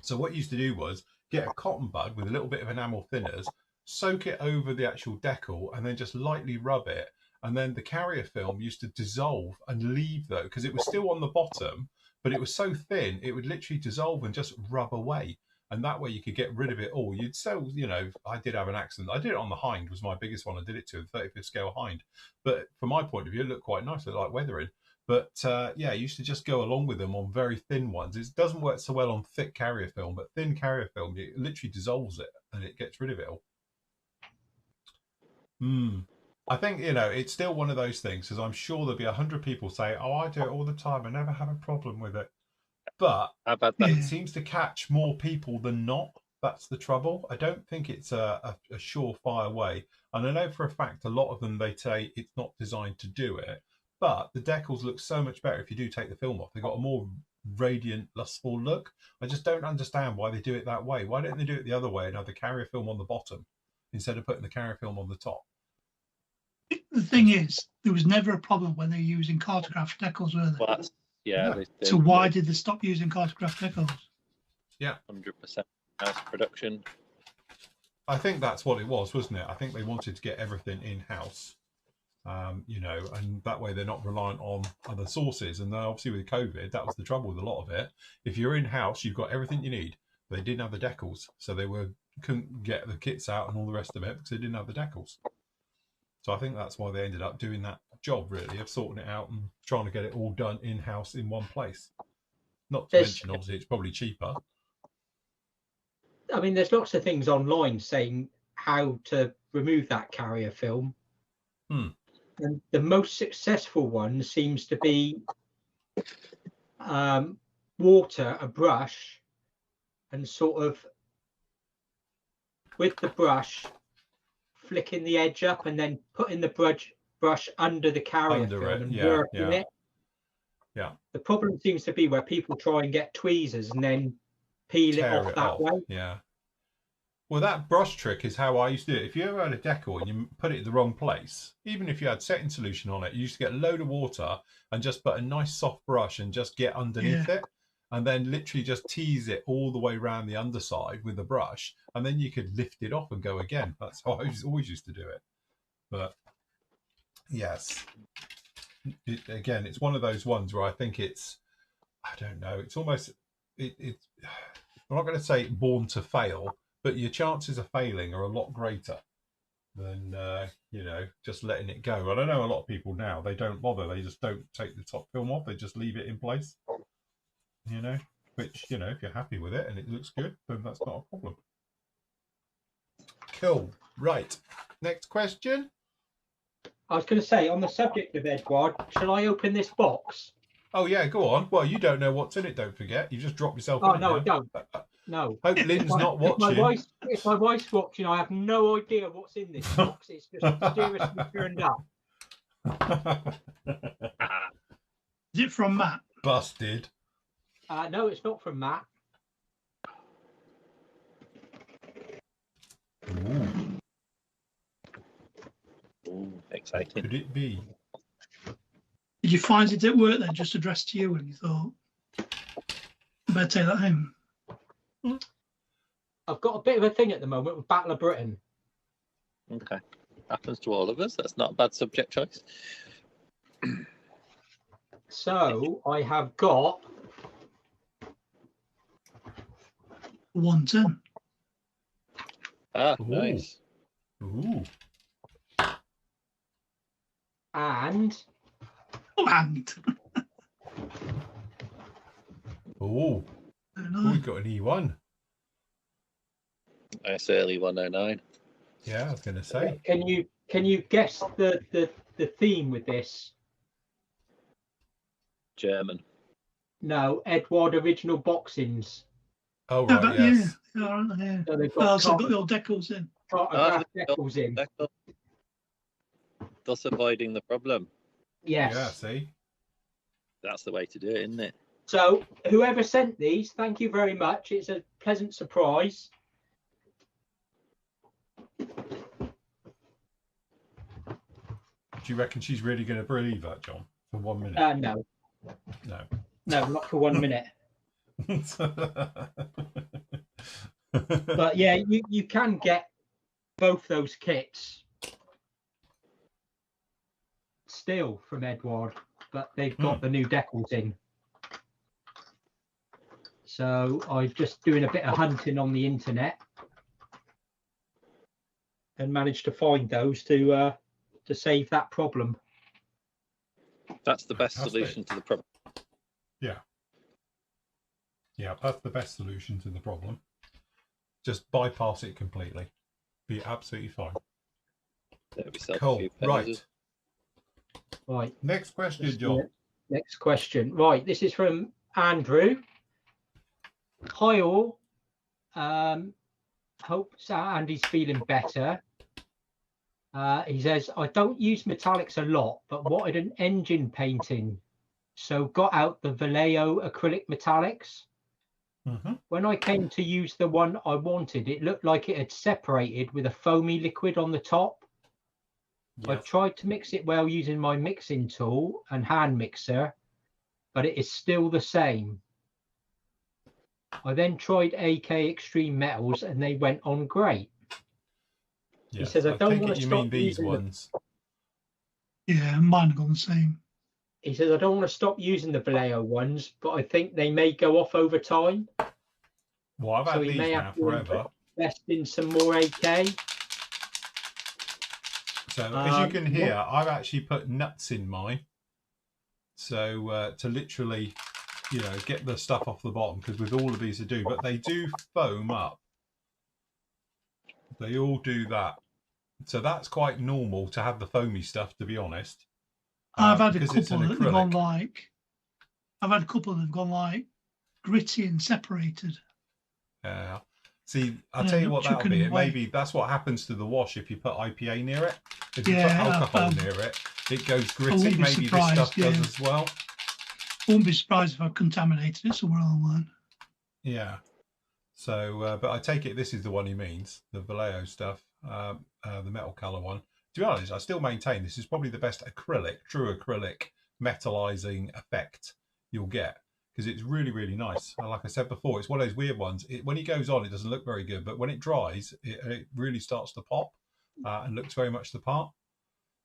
So what you used to do was get a cotton bud with a little bit of enamel thinners, soak it over the actual decal, and then just lightly rub it. And then the carrier film used to dissolve and leave, though, because it was still on the bottom, but it was so thin, it would literally dissolve and just rub away. And that way you could get rid of it all. You'd sell, you know, I did have an accident. I did it on the hind, was my biggest one. I did it to a 35th scale hind. But from my point of view, it looked quite nice, like weathering. But yeah, I used to just go along with them on very thin ones. It doesn't work so well on thick carrier film, but thin carrier film, it literally dissolves it and it gets rid of it all. I think, you know, it's still one of those things, because I'm sure there'll be 100 people say, oh, I do it all the time. I never have a problem with it. But it seems to catch more people than not. That's the trouble. I don't think it's a surefire way. And I know for a fact a lot of them, they say it's not designed to do it. But the decals look so much better if you do take the film off. They've got a more radiant, lustful look. I just don't understand why they do it that way. Why don't they do it the other way and have the carrier film on the bottom instead of putting the carrier film on the top? The thing is, there was never a problem when they were using cartograph decals, were there? Well, yeah. So why did they stop using cartograph decals? Yeah, 100% house production. I think that's what it was, wasn't it? I think they wanted to get everything in-house, you know, and that way they're not reliant on other sources. And then obviously with COVID, that was the trouble with a lot of it. If you're in-house, you've got everything you need. They didn't have the decals, so they couldn't get the kits out and all the rest of it because they didn't have the decals. So I think that's why they ended up doing that job, really, of sorting it out and trying to get it all done in-house in one place. Not to mention, obviously, it's probably cheaper. I mean, there's lots of things online saying how to remove that carrier film. And the most successful one seems to be water, a brush, and sort of with the brush, flicking the edge up and then putting the brush under the carrier film and working it. Yeah. The problem seems to be where people try and get tweezers and then peel it off that way. Yeah. Well, that brush trick is how I used to do it. If you ever had a decal and you put it in the wrong place, even if you had setting solution on it, you used to get a load of water and just put a nice soft brush and just get underneath it. And then literally just tease it all the way around the underside with the brush. And then you could lift it off and go again. That's how I always used to do it. But yes, again, it's one of those ones where I think it's, I don't know, it's almost, it's I'm not going to say born to fail, but your chances of failing are a lot greater than, you know, just letting it go. And I know a lot of people now, they don't bother. They just don't take the top film off. They just leave it in place. You know, which, you know, if you're happy with it and it looks good, then that's not a problem. Cool. Right. Next question. I was going to say, on the subject of Eduard, shall I open this box? Oh, yeah, go on. Well, you don't know what's in it, don't forget. You just dropped yourself in. Oh, no, I don't. No. Hope Lynn's not watching. If my wife's watching, I have no idea what's in this box. It's just mysteriously turned up. Is it from Matt? Busted. No, it's not from Matt. Ooh, exciting. Could it be? Did you find it at work then, just addressed to you, and you thought, I better take that home? I've got a bit of a thing at the moment with Battle of Britain. Okay. Happens to all of us. That's not a bad subject choice. So I have got 110. Ah, Ooh. nice. Ooh. And Oh. We've got an E1. Nice early 109. Yeah, I was going to say. Can you guess the theme with this? German. No, Eduard original boxings. Oh, right, yes. Yeah. So they've got, So I've got the old decals in. decals in. Thus avoiding the problem. Yes. Yeah, see? That's the way to do it, isn't it? So whoever sent these, thank you very much. It's a pleasant surprise. Do you reckon she's really going to believe that, John, for 1 minute? No, No. not for 1 minute. But yeah, you can get both those kits still from Eduard, but they've got the new decals in. So I'm just doing a bit of hunting on the internet and managed to find those to save that problem. That's the best solution to the problem. Yeah. Yeah, that's the best solution to the problem. Just bypass it completely. Be absolutely fine. Cool. Right. Right. Next question, John. Next question. Right. This is from Andrew. Hi all. Hope Andy's feeling better. He says, I don't use metallics a lot, but wanted an engine painting. So got out the Vallejo acrylic metallics. When I came to use the one I wanted, it looked like it had separated with a foamy liquid on the top. Yes. I tried to mix it well using my mixing tool and hand mixer, but it is still the same. I then tried AK Extreme Metals and they went on great. Yes, he says, I don't want to stop using these ones. Yeah, mine have gone the same. He says, I don't want to stop using the Vallejo ones, but I think they may go off over time. Well, I've had these now forever. Invest in some more AK. So, as you can hear, I've actually put nuts in mine. So, to literally, you know, get the stuff off the bottom, because with all of these they do, but they do foam up. They all do that. So that's quite normal to have the foamy stuff, to be honest. I've had a couple that have gone like, gritty and separated. Yeah. See, I'll tell you what that'll be. Maybe that's what happens to the wash if you put IPA near it. If you put alcohol near it, it goes gritty. Maybe this stuff does as well. Won't be surprised if I've contaminated it somewhere along the line. Yeah. So, but I take it this is the one he means, the Vallejo stuff, the metal colour one. To be honest, I still maintain this is probably the best acrylic, true acrylic metallizing effect you'll get, because it's really, really nice. And like I said before, it's one of those weird ones. When it goes on, it doesn't look very good, but when it dries, it really starts to pop and looks very much the part.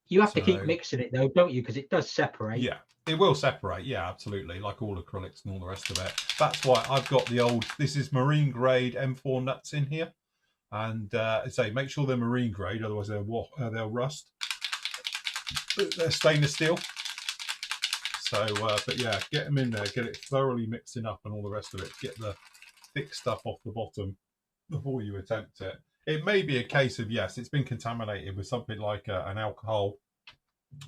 You have to keep mixing it though, don't you? Because it does separate. Yeah, it will separate. Yeah, absolutely. Like all acrylics and all the rest of it. That's why I've got the old, this is marine grade M4 nuts in here. And say, make sure they're marine grade, otherwise they'll rust. But they're stainless steel. So, but yeah, get them in there, get it thoroughly mixing up and all the rest of it. Get the thick stuff off the bottom before you attempt it. It may be a case of, yes, it's been contaminated with something like an alcohol,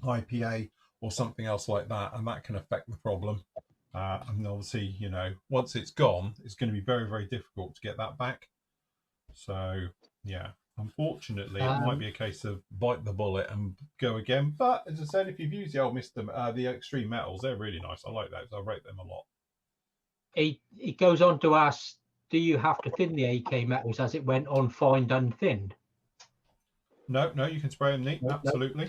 IPA, or something else like that, and that can affect the problem. And obviously, you know, once it's gone, it's going to be very, very difficult to get that back. So, yeah, unfortunately, it might be a case of bite the bullet and go again. But as I said, if you've used the old the Extreme Metals, they're really nice. I like those. I rate them a lot. He goes on to ask, do you have to thin the AK Metals as it went on fine unthinned? No, you can spray them neat. No, absolutely.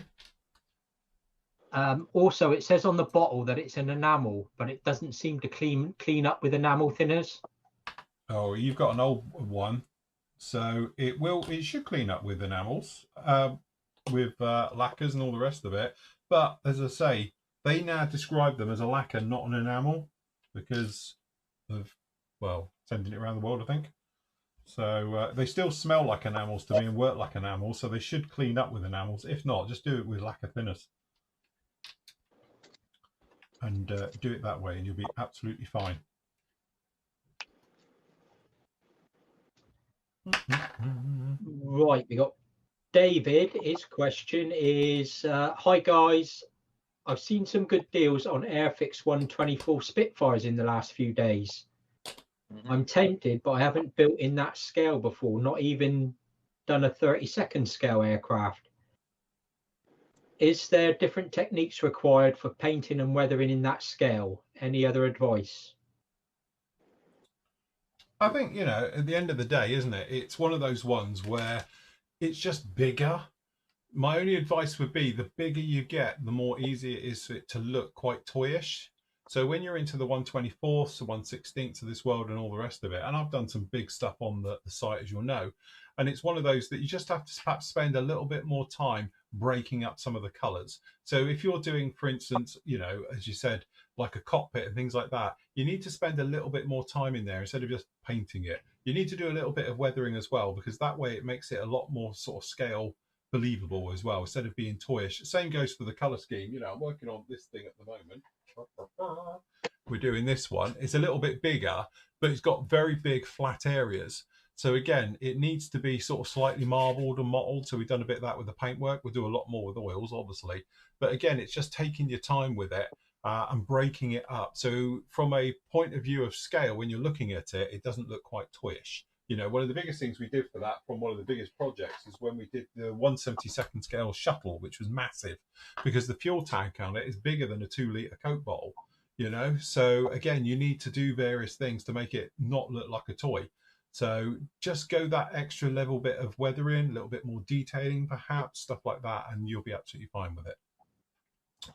Also, it says on the bottle that it's an enamel, but it doesn't seem to clean up with enamel thinners. Oh, you've got an old one. So it should clean up with enamels, with lacquers and all the rest of it. But as I say, they now describe them as a lacquer, not an enamel, because of, well, sending it around the world, I think. So they still smell like enamels to me and work like enamels, so they should clean up with enamels. If not, just do it with lacquer thinners. And do it that way and you'll be absolutely fine. Right, we got David. His question is, hi guys, I've seen some good deals on Airfix 124 Spitfires in the last few days. I'm tempted, but I haven't built in that scale before, not even done a 32nd scale aircraft. Is there different techniques required for painting and weathering in that scale? Any other advice? I think, you know, at the end of the day, isn't it? It's one of those ones where It's just bigger. My only advice would be the bigger you get, the more easy it is for it to look quite toyish. So when you're into the 1/24ths, the 1/16ths of this world and all the rest of it, and I've done some big stuff on the site, as you'll know, and it's one of those that you just have to perhaps spend a little bit more time breaking up some of the colors. So if you're doing, for instance, you know, as you said, like a cockpit and things like that, you need to spend a little bit more time in there instead of just painting it. You need to do a little bit of weathering as well, because that way it makes it a lot more sort of scale believable as well, instead of being toyish. Same goes for the color scheme. You know, I'm working on this thing at the moment. We're doing this one. It's a little bit bigger, but it's got very big flat areas. So again, it needs to be sort of slightly marbled and mottled. So we've done a bit of that with the paintwork. We'll do a lot more with oils, obviously. But again, it's just taking your time with it and breaking it up. So from a point of view of scale, when you're looking at it, it doesn't look quite toyish. You know, one of the biggest things we did for that from one of the biggest projects is when we did the 1/72nd scale shuttle, which was massive because the fuel tank on it is bigger than a 2 litre Coke bottle, you know. So again, you need to do various things to make it not look like a toy. So just go that extra level bit of weathering, a little bit more detailing perhaps, stuff like that, and you'll be absolutely fine with it.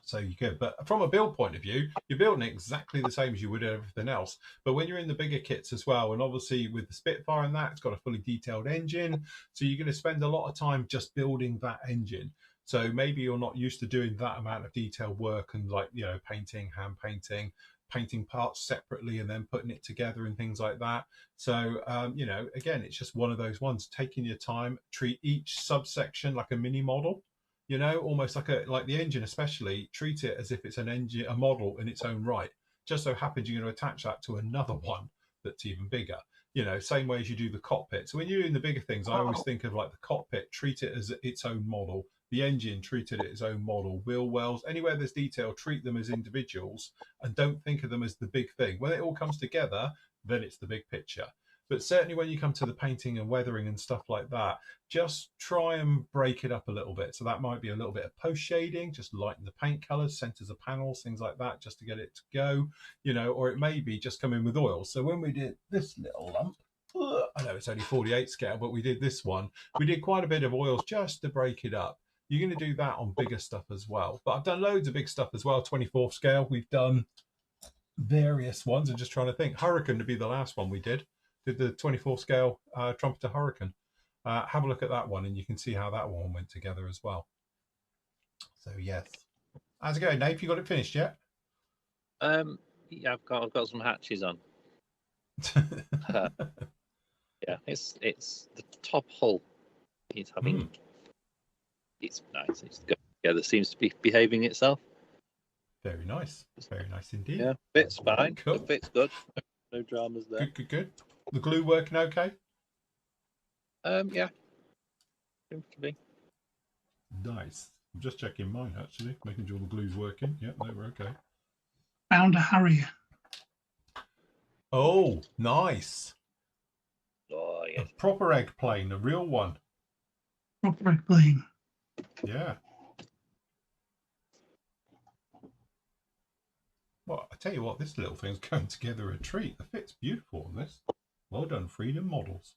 So you could, but from a build point of view, you're building it exactly the same as you would everything else. But when you're in the bigger kits as well, and obviously with the Spitfire and that, it's got a fully detailed engine. So you're going to spend a lot of time just building that engine. So maybe you're not used to doing that amount of detailed work and, like, you know, painting, hand painting, painting parts separately and then putting it together and things like that. So, you know, again, it's just one of those ones, taking your time, treat each subsection like a mini model. You know, almost like the engine, especially treat it as if it's an engine, a model in its own right. Just so happens you're going to attach that to another one that's even bigger. You know, same way as you do the cockpit. So when you're doing the bigger things, I always think of like the cockpit, treat it as its own model. The engine, treat it as its own model. Wheel wells, anywhere there's detail, treat them as individuals and don't think of them as the big thing. When it all comes together, then it's the big picture. But certainly when you come to the painting and weathering and stuff like that, just try and break it up a little bit. So that might be a little bit of post shading, just lighten the paint colors, centers of panels, things like that, just to get it to go, you know, or it may be just come in with oil. So when we did this little lump, I know it's only 48 scale, but we did this one, we did quite a bit of oils just to break it up. You're going to do that on bigger stuff as well. But I've done loads of big stuff as well, 24th scale. We've done various ones. I'm just trying to think. Hurricane to be the last one we did the 24 scale Trumpeter Hurricane. Have a look at that one and you can see how that one went together as well. So yes. How's it going, Nate? You got it finished yet? Yeah, I've got some hatches on. Yeah, it's the top hull is having it's nice. It's good. Yeah, that seems to be behaving itself. Very nice. Very nice indeed. Yeah, fit's fine. Cool. The fit's good. No dramas there. Good. The glue working okay? Yeah. Seems to be. Nice. I'm just checking mine actually, making sure the glue's working. Yep, no, we're okay. Found a Harrier. Oh, nice. Oh yeah. A proper egg plane, a real one. Proper egg plane. Yeah. Well, I tell you what, this little thing's going together a treat. The fit's beautiful on this. Well done, Freedom Models.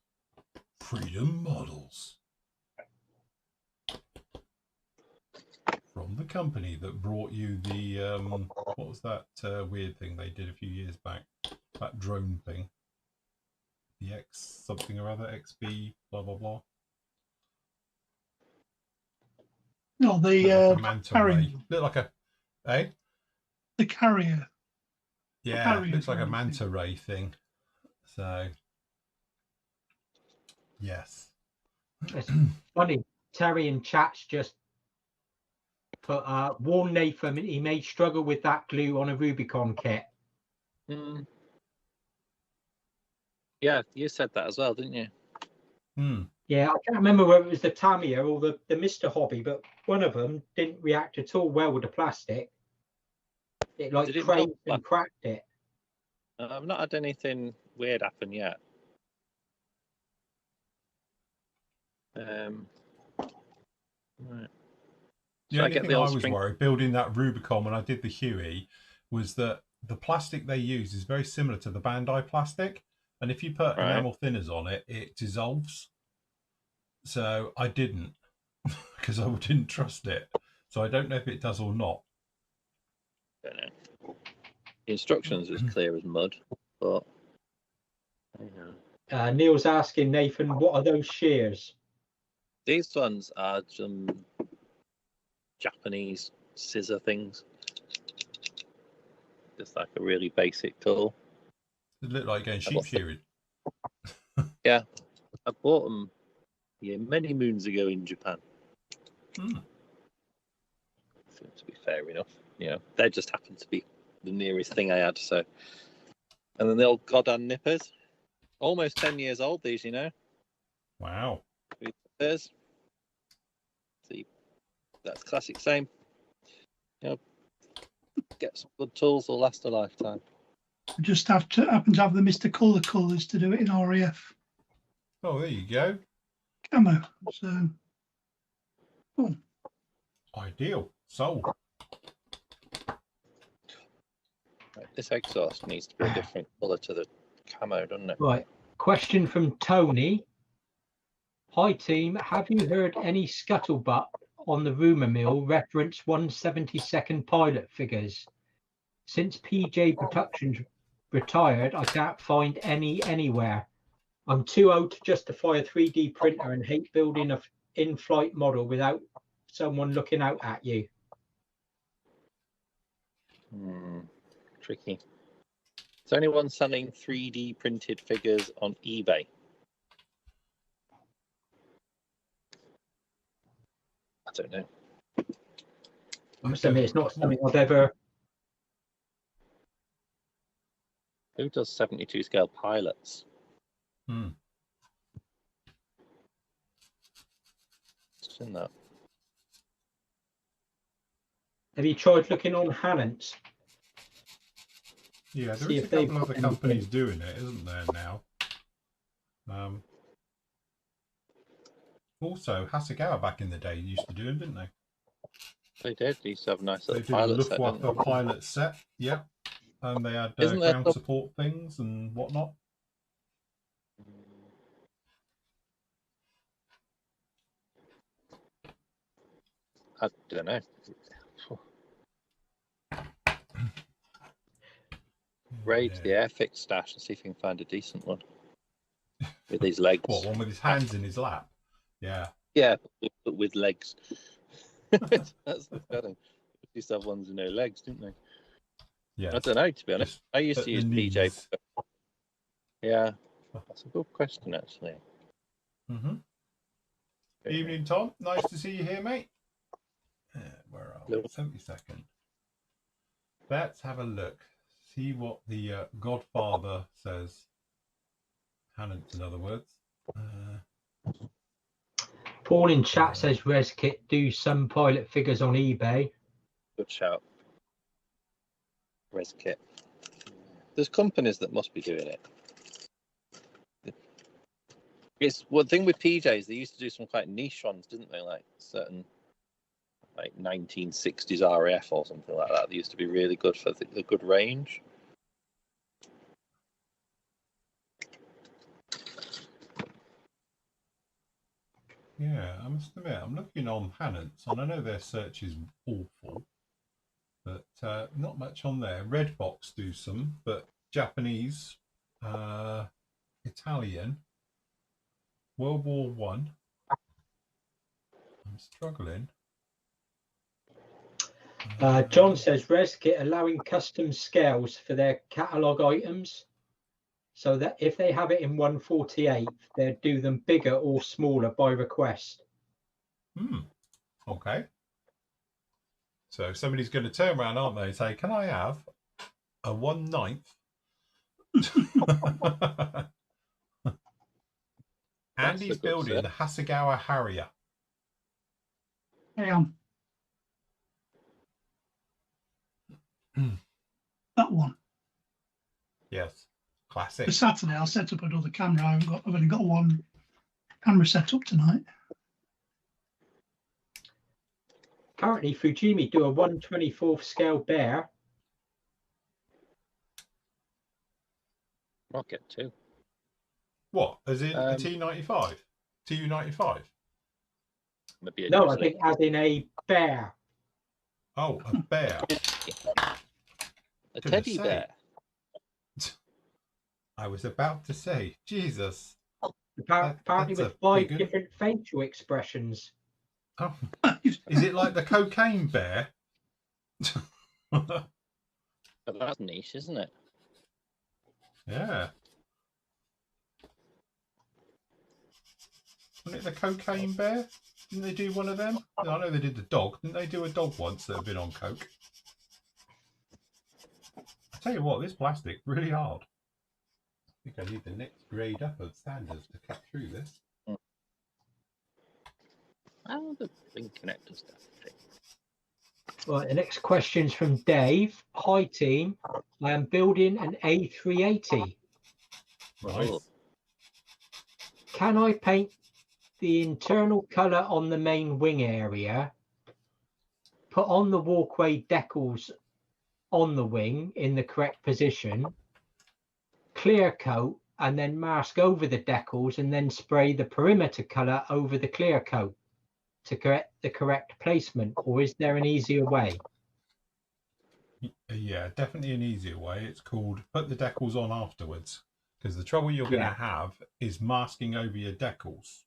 Freedom Models. From the company that brought you the, what was that weird thing they did a few years back? That drone thing. The X something or other, XB, blah, blah, blah. No, the like a manta carrier. ray. Look like a, eh? The carrier. Yeah, Carrier looks like a drone manta ray thing. So, yes. It's funny. Terry in chats just put warn Nathan he may struggle with that glue on a Rubicon kit. Yeah, you said that as well, didn't you? Yeah, I can't remember whether it was the Tamiya or the Mr. Hobby, but one of them didn't react at all well with the plastic. It like cracked and cracked it. I've not had anything weird happen yet. Right. The only thing I was worried building that Rubicon when I did the Huey was that the plastic they use is very similar to the Bandai plastic, and if you put enamel thinners on it, it dissolves. So I didn't because I didn't trust it. So I don't know if it does or not. Don't know. The instructions is clear as mud, but Neil's asking Nathan, what are those shears? these ones are some Japanese scissor things. Just like a really basic tool. It looked like going sheep shearing. Yeah, I bought them many moons ago in Japan. Seems to be fair enough. They just happened to be the nearest thing I had. So, and then the old goddamn nippers, almost 10 years old. These, Wow. Nippers. See, that's classic. Same. Get some good tools. Will last a lifetime. We just happen to have the Mr. Colour colours to do it in RAF Oh, there you go. camo. So, cool. Ideal. Sold. Right, this exhaust needs to be a different colour to the camo, doesn't it? Right. Question from Tony. Hi team, have you heard any scuttlebutt on the rumour mill reference 172nd pilot figures? Since PJ Productions retired, I can't find any anywhere. I'm too old to justify a 3D printer and hate building an in-flight model without someone looking out at you. Tricky. Is there anyone selling 3D printed figures on eBay? I don't know. I must admit, it's not something I've ever. Who does 72 scale pilots? What's in that? Have you tried looking on Hannon's? Yeah, there is a couple of other companies doing it, isn't there now? Also, Hasegawa back in the day used to do them, didn't they? They did. They used to have a nice They little did a pilot set. Luftwaffe pilot set, yeah. And they had Isn't there ground support things and whatnot. I don't know. Raid the Airfix stash and see if you can find a decent one with these legs. What, one with his hands in his lap? Yeah. Yeah, but with legs. That's the thing. They used to have ones with no legs, didn't they? Yeah. I don't know, to be honest. I used to use PJ. Knees. Yeah, that's a good question, actually. Evening, Tom. Nice to see you here, mate. Where are we? 72nd. Let's have a look. See what the Godfather says. Hannon's, in other words. Paul in chat says ResKit do some pilot figures on eBay. Good shout. ResKit. There's companies that must be doing it. It's one thing with PJs. They used to do some quite niche ones, didn't they? Like certain, like 1960s RAF or something like that. They used to be really good for the good range. Yeah, I must admit, I'm looking on Hannon's, and I know their search is awful, but not much on there. Redbox do some, but Japanese, Italian, World War One. I'm struggling. John says ResKit allowing custom scales for their catalogue items, so that if they have it in 1/48, they'll do them bigger or smaller by request. Okay. So somebody's going to turn around, aren't they, and say, "Can I have a 1/9?" Andy's building the Hasegawa Harrier. Hang on. That one. Yes. Classic. For Saturday, I'll set up another camera. I've only got one camera set up tonight. Currently, Fujimi do a 1/24 scale bear. I'll get two. What? As in a T95? TU95? Maybe a No, I grizzly. think as in a bear. Oh, a bear. A Gonna teddy say. bear. I was about to say, Jesus. Apparently That's a with 5 big one. different facial expressions. Oh, is it like the cocaine bear? But that's niche, isn't it? Yeah. Wasn't it the cocaine bear? Didn't they do one of them? I know they did the dog. Didn't they do a dog once that had been on coke? I tell you what, this plastic really hard. I think I need the next grade up of standards to cut through this. Oh, the thing connector stuff. Right, the next question's from Dave. Hi team, I am building an A380. Nice. Oh. Can I paint the internal colour on the main wing area, put on the walkway decals on the wing in the correct position, clear coat, and then mask over the decals and then spray the perimeter colour over the clear coat to correct the correct placement, or is there an easier way? Yeah, definitely an easier way. It's called put the decals on afterwards, because the trouble you're going to have is masking over your decals.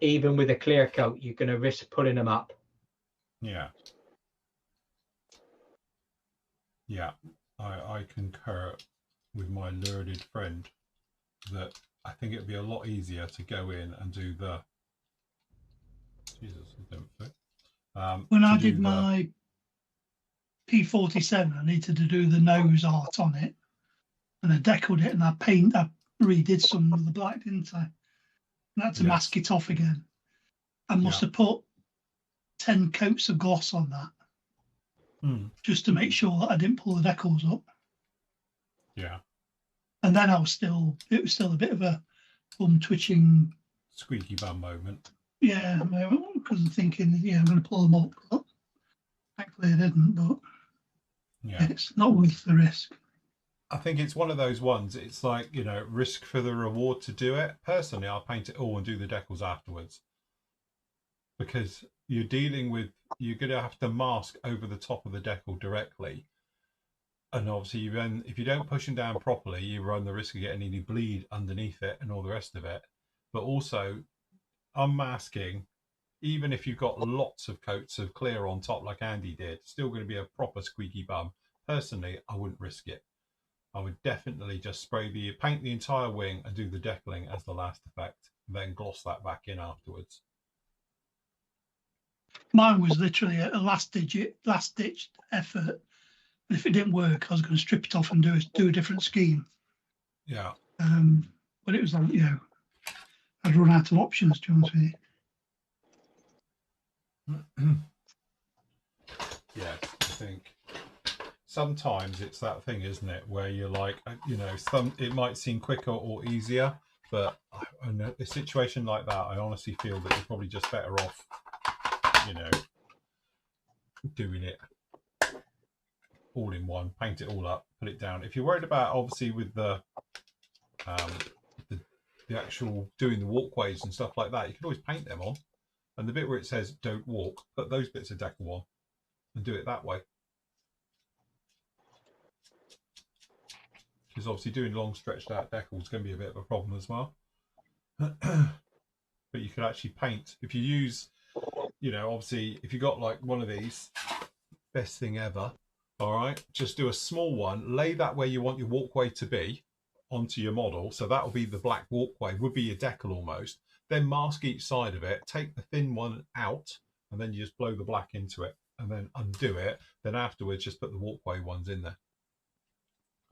Even with a clear coat, you're going to risk pulling them up. Yeah. Yeah, I concur with my learned friend that I think it'd be a lot easier to go in and do the... Jesus, I don't fit. When I did my P47, I needed to do the nose art on it, and I decaled it, and I redid some of the black, didn't I? And I had to mask it off again. I must have put 10 coats of gloss on that, just to make sure that I didn't pull the decals up. Yeah. And then it was still a bit of a bum twitching, squeaky bum moment. Yeah, because I'm thinking, I'm going to pull them up. But thankfully I didn't, but it's not worth the risk. I think it's one of those ones, it's like, risk for the reward to do it. Personally, I'll paint it all and do the decals afterwards. Because you're going to have to mask over the top of the decal directly. And obviously, if you don't push them down properly, you run the risk of getting any bleed underneath it and all the rest of it. But also, unmasking, even if you've got lots of coats of clear on top like Andy did, still going to be a proper squeaky bum. Personally, I wouldn't risk it. I would definitely just paint the entire wing and do the decaling as the last effect, and then gloss that back in afterwards. Mine was literally a last-ditch effort. But if it didn't work, I was going to strip it off and do a different scheme. Yeah. But it was like, I'd run out of options, to be honest with you. Yeah, I think sometimes it's that thing, isn't it, where you're like, it might seem quicker or easier, but in a situation like that, I honestly feel that you're probably just better off, doing it all in one, paint it all up, put it down. If you're worried about, obviously, with the actual doing the walkways and stuff like that, you can always paint them on, and the bit where it says don't walk, put those bits of decal on and do it that way. Because obviously doing long stretched out decals is going to be a bit of a problem as well. But you could actually paint, if you use, obviously if you got like one of these, best thing ever, all right, just do a small one, lay that where you want your walkway to be onto your model, so that will be the black walkway, would be your decal almost, then mask each side of it, take the thin one out, and then you just blow the black into it, and then undo it, then afterwards just put the walkway ones in there.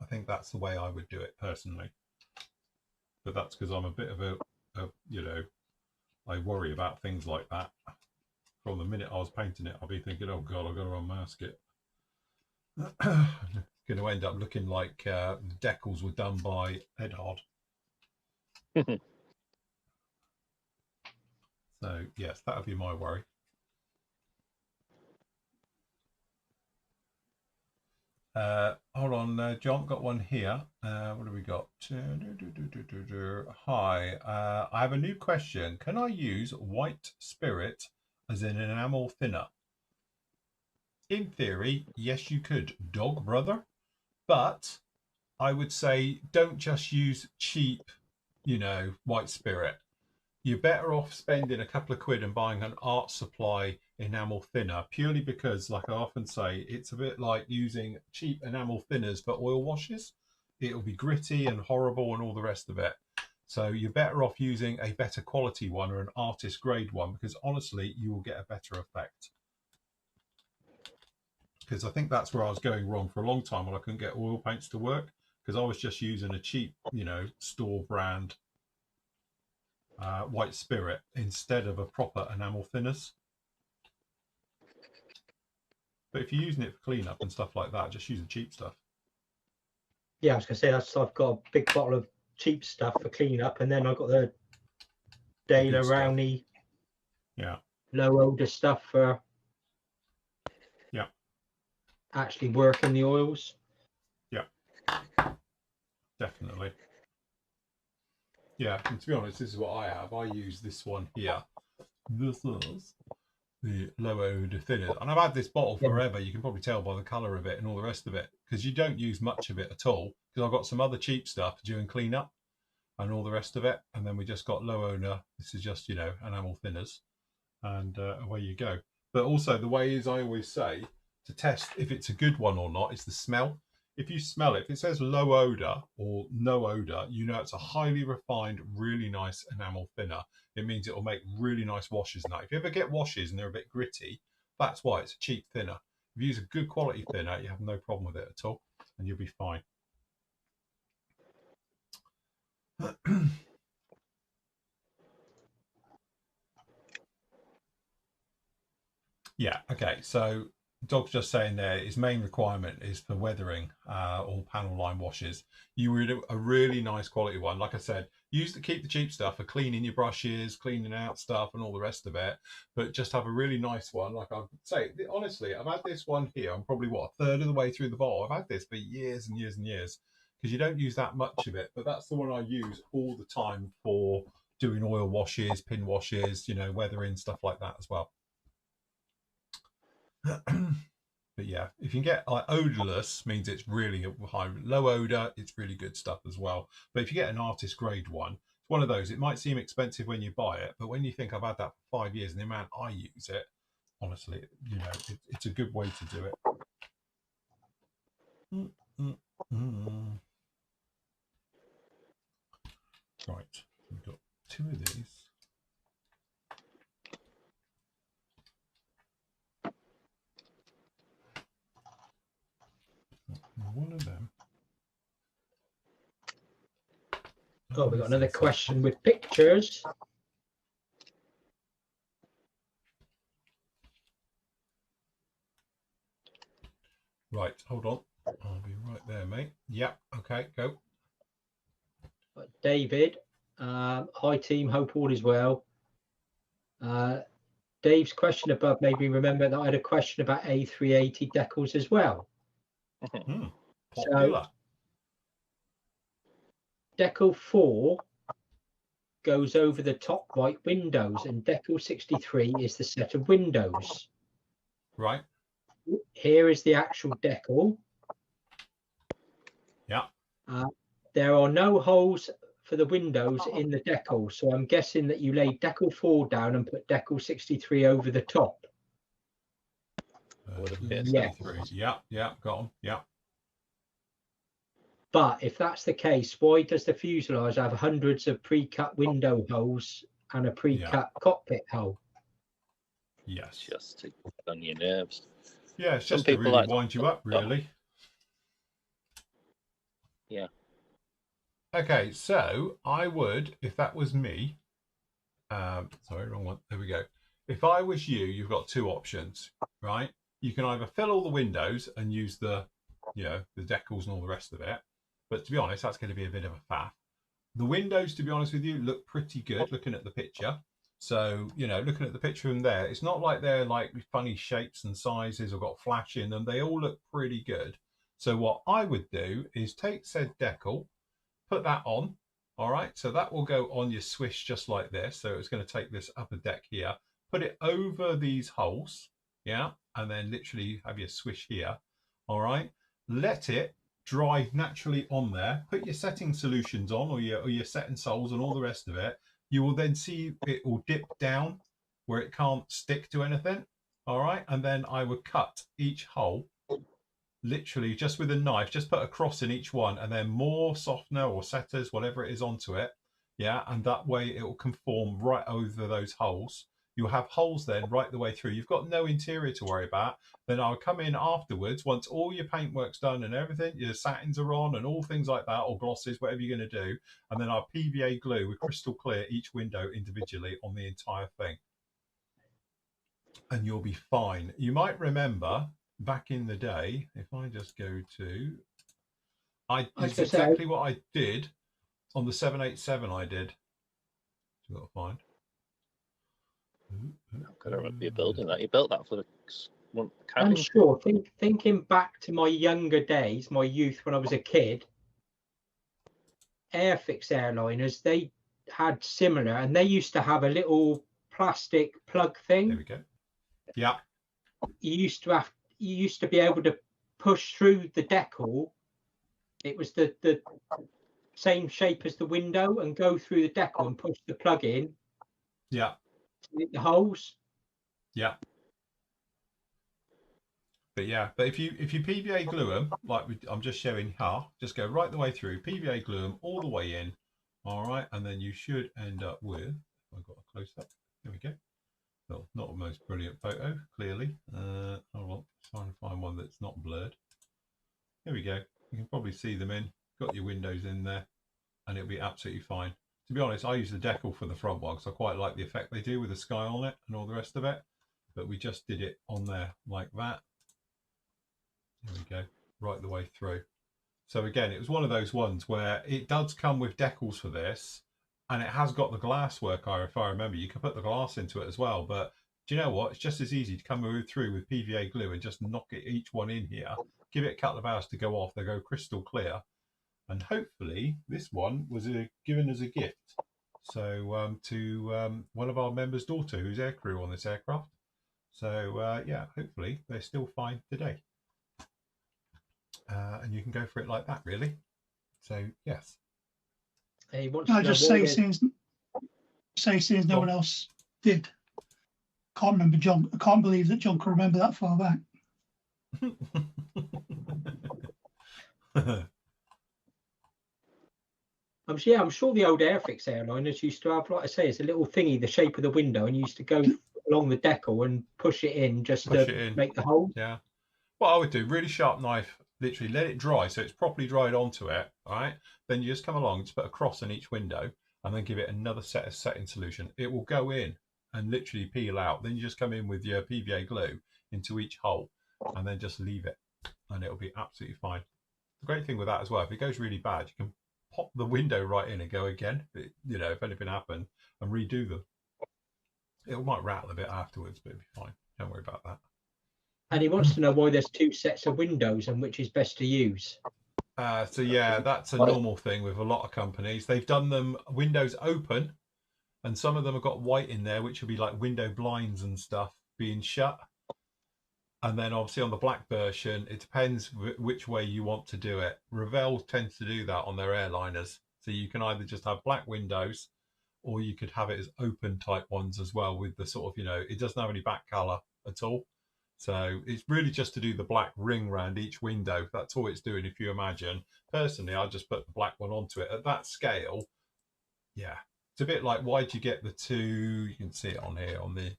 I think that's the way I would do it personally. But that's because I'm a bit of a I worry about things like that. From the minute I was painting it, I'll be thinking, oh God, I've got to unmask it. Going to end up looking like the decals were done by Eduard. So, yes, that would be my worry. hold on, John, got one here. What have we got? Hi, I have a new question. Can I use white spirit as an enamel thinner? In theory, yes, you could, dog brother. But I would say don't just use cheap, white spirit. You're better off spending a couple of quid and buying an art supply enamel thinner, purely because, like I often say, it's a bit like using cheap enamel thinners for oil washes. It'll be gritty and horrible and all the rest of it. So you're better off using a better quality one or an artist grade one, because honestly, you will get a better effect. Because I think that's where I was going wrong for a long time when I couldn't get oil paints to work, because I was just using a cheap, store brand white spirit instead of a proper enamel thinners. But if you're using it for cleanup and stuff like that, just use the cheap stuff. Yeah, I was going to say, I've got a big bottle of cheap stuff for cleanup, and then I've got the Dale Rowney low odor stuff for actually working the oils. Yeah, definitely. Yeah, and to be honest, this is what I have. I use this one here. This is the low odor thinner, and I've had this bottle forever. You can probably tell by the colour of it and all the rest of it, because you don't use much of it at all. Because I've got some other cheap stuff during cleanup and all the rest of it, and then we just got low odor. This is just enamel thinners, and away you go. But also the way is, I always say, to test if it's a good one or not is the smell. If you smell it, if it says low odor or no odor, it's a highly refined, really nice enamel thinner. It means it will make really nice washes. Now, if you ever get washes and they're a bit gritty, that's why it's a cheap thinner. If you use a good quality thinner, you have no problem with it at all, and you'll be fine. Yeah, okay, so Dog's just saying there, his main requirement is for weathering all panel line washes. You would a really nice quality one. Like I said, keep the cheap stuff for cleaning your brushes, cleaning out stuff and all the rest of it. But just have a really nice one. Like I would say, honestly, I've had this one here. I'm probably, a third of the way through the bottle. I've had this for years and years and years, because you don't use that much of it. But that's the one I use all the time for doing oil washes, pin washes, weathering, stuff like that as well. But yeah, if you can get odorless, means it's really high. Low odor, it's really good stuff as well. But if you get an artist grade one, it's one of those. It might seem expensive when you buy it, but when you think I've had that for 5 years and the amount I use it, honestly, it's a good way to do it. Right, we've got 2 of these. One of them. Oh, we got another question with pictures. Right, hold on. I'll be right there, mate. Yeah, okay, go. David, hi team, hope all is well. Dave's question above made me remember that I had a question about A380 decals as well. Popular. So, decal 4 goes over the top right windows, and decal 63 is the set of windows. Right. Here is the actual decal. Yeah. There are no holes for the windows in the decal, so I'm guessing that you laid decal 4 down and put decal 63 over the top. Yes. Yeah, got them. Yeah. But if that's the case, why does the fuselage have hundreds of pre-cut window holes and a pre-cut cockpit hole? Yes. Just to get on your nerves. Yeah, it's just to really wind you up, really. Yeah. Okay, so I would, if that was me, sorry, wrong one. There we go. If I was you, you've got 2 options, right? You can either fill all the windows and use the decals and all the rest of it. But to be honest, that's going to be a bit of a faff. The windows, to be honest with you, look pretty good looking at the picture. So, looking at the picture from there, it's not like they're like funny shapes and sizes or got flash in them. They all look pretty good. So what I would do is take said decal, put that on. All right, so that will go on your swish just like this. So it's going to take this upper deck here, put it over these holes, yeah, and then literally have your swish here. All right, let it dry naturally on there. Put your setting solutions on, or your setting soles and all the rest of it. You will then see it will dip down where it can't stick to anything. All right, and then I would cut each hole literally just with a knife, just put a cross in each one, and then more softener or setters, whatever it is, onto it. Yeah, and that way it will conform right over those holes. You'll have holes then right the way through. You've got no interior to worry about. Then I'll come in afterwards once all your paintwork's done and everything, your satins are on and all things like that, or glosses, whatever you're going to do. And then I'll PVA glue with crystal clear each window individually on the entire thing. And you'll be fine. You might remember back in the day, if I just go to, it's exactly what I did on the 787. I did. You've got to find. I don't remember you building that. You built that for the I'm sure. Thinking back to my younger days, my youth when I was a kid, Airfix airliners, they had similar, and they used to have a little plastic plug thing. There we go. Yeah. You used to be able to push through the decal. It was the same shape as the window, and go through the decal and push the plug in. Yeah. The holes. Yeah. But yeah, but if you PVA glue them, like I'm just showing here, just go right the way through, PVA glue them all the way in. All right, and then you should end up with, I've got a close up. There we go. Well, not the most brilliant photo, clearly. Hold on, trying to find one that's not blurred. Here we go. You can probably see them in. Got your windows in there, and it'll be absolutely fine. To be honest, I use the decal for the front one because I quite like the effect they do with the sky on it and all the rest of it. But we just did it on there like that. There we go, right the way through. So again, it was one of those ones where it does come with decals for this, and it has got the glass work. If I remember, you can put the glass into it as well. But do you know what? It's just as easy to come through with PVA glue and just knock it each one in here. Give it a couple of hours to go off. They go crystal clear. And hopefully this one was given as a gift. So to one of our members' daughter who's aircrew on this aircraft. So yeah, hopefully they're still fine today. And you can go for it like that, really. So yes. Hey, I just say since no one else did. Can't remember John. I can't believe that John can remember that far back. I'm sure the old Airfix airliners used to have, like I say, it's a little thingy the shape of the window, and you used to go along the decal and push it in just to make the hole. Yeah. What I would do, really sharp knife, literally let it dry so it's properly dried onto it. All right. Then you just come along, just put a cross in each window, and then give it another set of setting solution. It will go in and literally peel out. Then you just come in with your PVA glue into each hole, and then just leave it, and it'll be absolutely fine. The great thing with that as well, if it goes really bad, you can pop the window right in and go again, you know, if anything happened, and redo them. It might rattle a bit afterwards, but it'll be fine. Don't worry about that. And he wants to know why there's two sets of windows and which is best to use. So yeah, that's a normal thing with a lot of companies. They've done them windows open, and some of them have got white in there, which will be like window blinds and stuff being shut. And then obviously on the black version, it depends which way you want to do it. Revell tends to do that on their airliners. So you can either just have black windows, or you could have it as open type ones as well, with the sort of, you know, it doesn't have any back colour at all. So it's really just to do the black ring around each window. That's all it's doing, if you imagine. Personally, I just put the black one onto it. At that scale, yeah. It's a bit like, why'd you get the two? You can see it on here, on the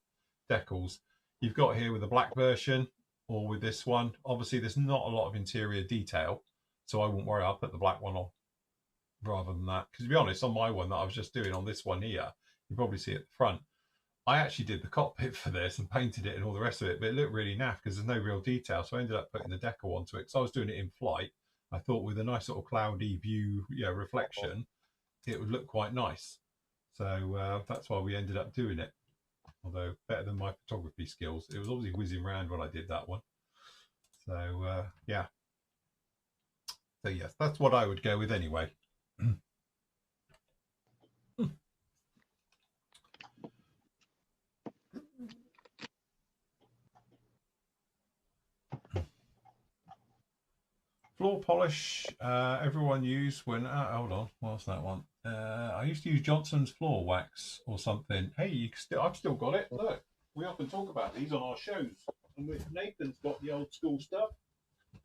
decals. You've got here with the black version, or with this one. Obviously, there's not a lot of interior detail, so I won't worry. I'll put the black one on rather than that. Because to be honest, on my one that I was just doing on this one here, you probably see at the front, I actually did the cockpit for this and painted it and all the rest of it, but it looked really naff because there's no real detail. So I ended up putting the decal onto it because I was doing it in flight. I thought with a nice sort of cloudy view, you know, reflection, it would look quite nice. So that's why we ended up doing it. Although better than my photography skills. It was obviously whizzing around when I did that one. So yeah. So yes, that's what I would go with anyway. Floor polish, everyone used when, hold on, what's that one? I used to use Johnson's floor wax or something. Hey, you can still, I've still got it. Look, we often talk about these on our shows. And Nathan's got the old school stuff.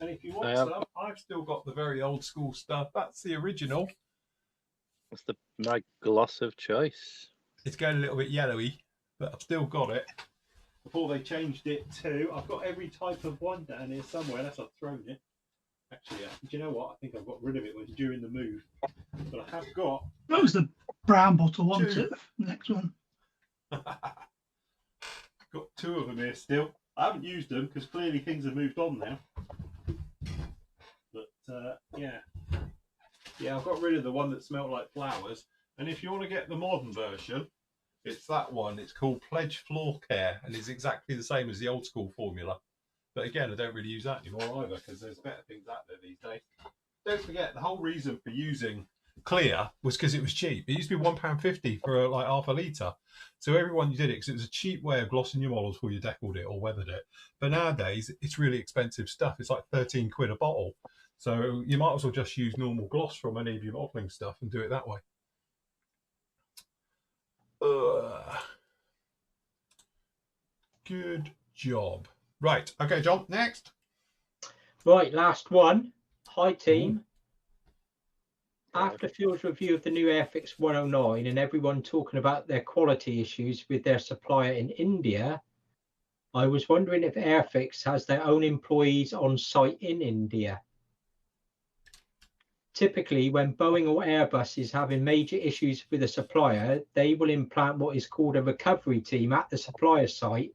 And if you want some, I've still got the very old school stuff. That's the original. That's my gloss of choice. It's going a little bit yellowy, but I've still got it. Before they changed it to, I've got every type of one down here somewhere, unless I've thrown it. Actually, do you know what? I think I've got rid of it during the move. But I have got... That was the brown bottle, wasn't it? The next one. got two of them here still. I haven't used them because clearly things have moved on now. But yeah. Yeah, I've got rid of the one that smelled like flowers. And if you want to get the modern version, it's that one. It's called Pledge Floor Care, and it's exactly the same as the old school formula. But again, I don't really use that anymore either because there's better things out there these days. Don't forget, the whole reason for using clear was because it was cheap. It used to be £1.50 for like half a litre. So everyone did it because it was a cheap way of glossing your models before you deckled it or weathered it. But nowadays, it's really expensive stuff. It's like 13 quid a bottle. So you might as well just use normal gloss from any of your modelling stuff and do it that way. Good job. Right. Okay, John, next. Right, last one. Hi, team. After Phil's review of the new Airfix 109 and everyone talking about their quality issues with their supplier in India, I was wondering if Airfix has their own employees on site in India. Typically, when Boeing or Airbus is having major issues with a supplier, they will implant what is called a recovery team at the supplier site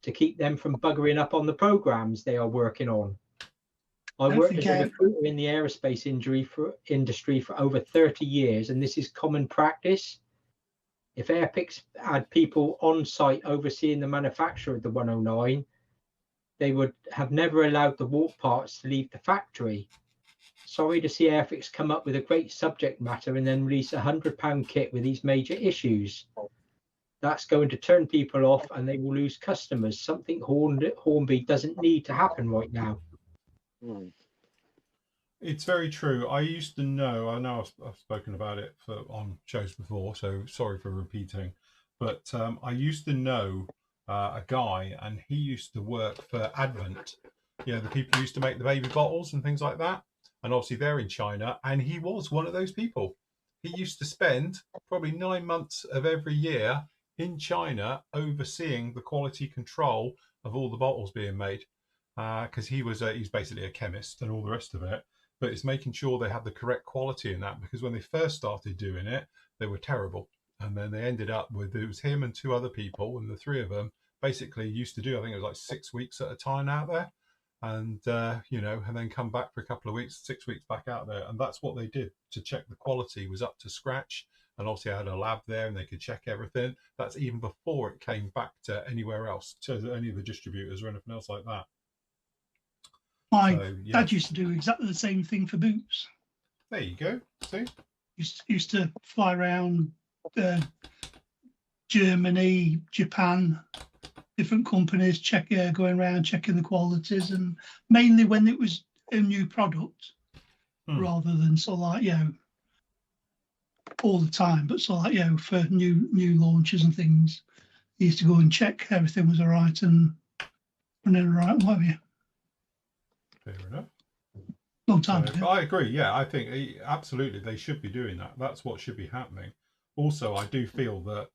to keep them from buggering up on the programs they are working on. I worked as a recruiter in the aerospace industry for over 30 years, and this is common practice. If Airfix had people on site overseeing the manufacture of the 109, they would have never allowed the warp parts to leave the factory. Sorry to see Airfix come up with a great subject matter and then release a £100 kit with these major issues. That's going to turn people off and they will lose customers, something Hornby doesn't need to happen right now. It's very true. I used to know, I know I've spoken about it on shows before, so sorry for repeating, but I used to know a guy, and he used to work for Advent, you know, the people who used to make the baby bottles and things like that. And obviously they're in China, and he was one of those people. He used to spend probably 9 months of every year in China overseeing the quality control of all the bottles being made, because he's basically a chemist and all the rest of it. But it's making sure they have the correct quality in that, because when they first started doing it, they were terrible. And then they ended up with, it was him and two other people, and the three of them basically used to do, I think it was like 6 weeks at a time out there. And, you know, and then come back for a couple of weeks, 6 weeks back out there. And that's what they did to check the quality was up to scratch. And obviously I had a lab there and they could check everything. That's even before it came back to anywhere else, to any of the distributors or anything else like that. My dad used to do exactly the same thing for boots. There you go. See? Used to fly around Germany, Japan, different companies, going around checking the qualities, and mainly when it was a new product, rather than sort of like, you know, all the time, but sort of like, you know, for new launches and things, he used to go and check everything was all right and running all right, what have you. Fair enough. Long time ago. I agree. Yeah, I think absolutely they should be doing that. That's what should be happening. Also, I do feel that,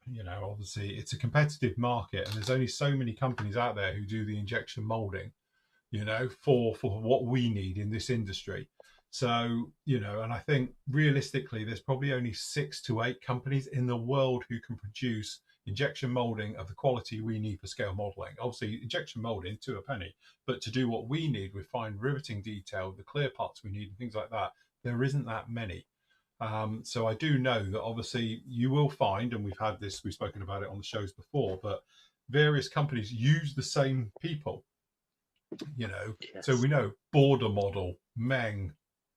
you know, obviously it's a competitive market and there's only so many companies out there who do the injection molding, you know, for what we need in this industry. So, you know, and I think realistically, there's probably only 6 to 8 companies in the world who can produce injection molding of the quality we need for scale modeling. Obviously, injection molding to a penny, but to do what we need with fine riveting detail, the clear parts we need and things like that, there isn't that many. So I do know that obviously you will find, and we've had this, we've spoken about it on the shows before, but various companies use the same people You know, Yes. so we know Border Model, Meng,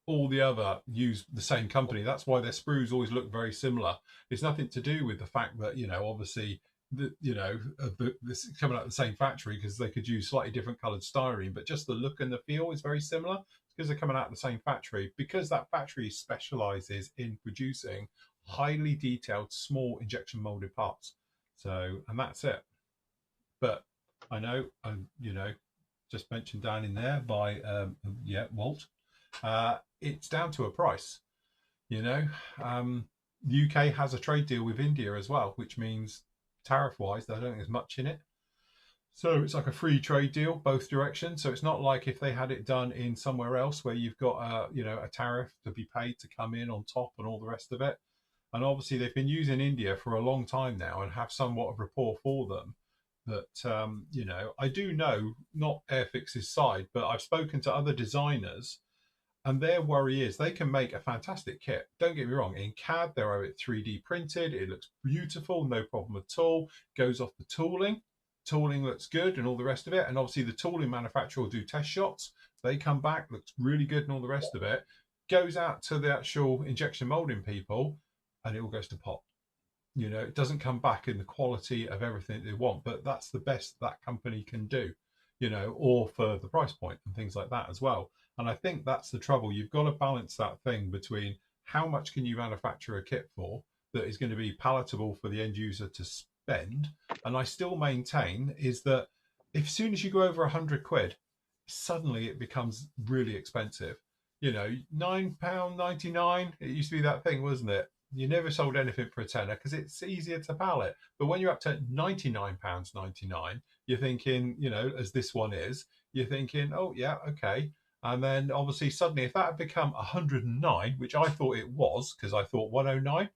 all the other use the same company. That's why their sprues always look very similar. It's nothing to do with the fact that, you know, obviously, this is coming out of the same factory, because they could use slightly different coloured styrene, but just the look and the feel is very similar because they're coming out of the same factory, because that factory specialises in producing highly detailed small injection molded parts. So, and that's it. But I know, you know, just mentioned down in there by Walt, it's down to a price. You know, the UK has a trade deal with India as well, which means tariff wise, I don't think there's much in it. So it's like a free trade deal both directions. So it's not like if they had it done in somewhere else where you've got a tariff to be paid to come in on top and all the rest of it. And obviously they've been using India for a long time now and have somewhat of rapport for them. But you know, I do know, not Airfix's side, but I've spoken to other designers, and their worry is they can make a fantastic kit. Don't get me wrong, in CAD they're 3D printed, it looks beautiful, no problem at all. Goes off the tooling looks good and all the rest of it. And obviously the tooling manufacturer will do test shots, they come back, looks really good and all the rest of it. Goes out to the actual injection molding people and it all goes to pot. You know, it doesn't come back in the quality of everything they want, but that's the best that company can do, you know, or for the price point and things like that as well. And I think that's the trouble. You've got to balance that thing between how much can you manufacture a kit for that is going to be palatable for the end user to spend. And I still maintain is that if as soon as you go over £100, suddenly it becomes really expensive. You know, £9.99. It used to be that thing, wasn't it? You never sold anything for a tenner because it's easier to pallet. But when you're up to £99.99, you're thinking, you know, as this one is, you're thinking, oh yeah, okay. And then obviously suddenly if that had become 109, which I thought it was, because I thought 109,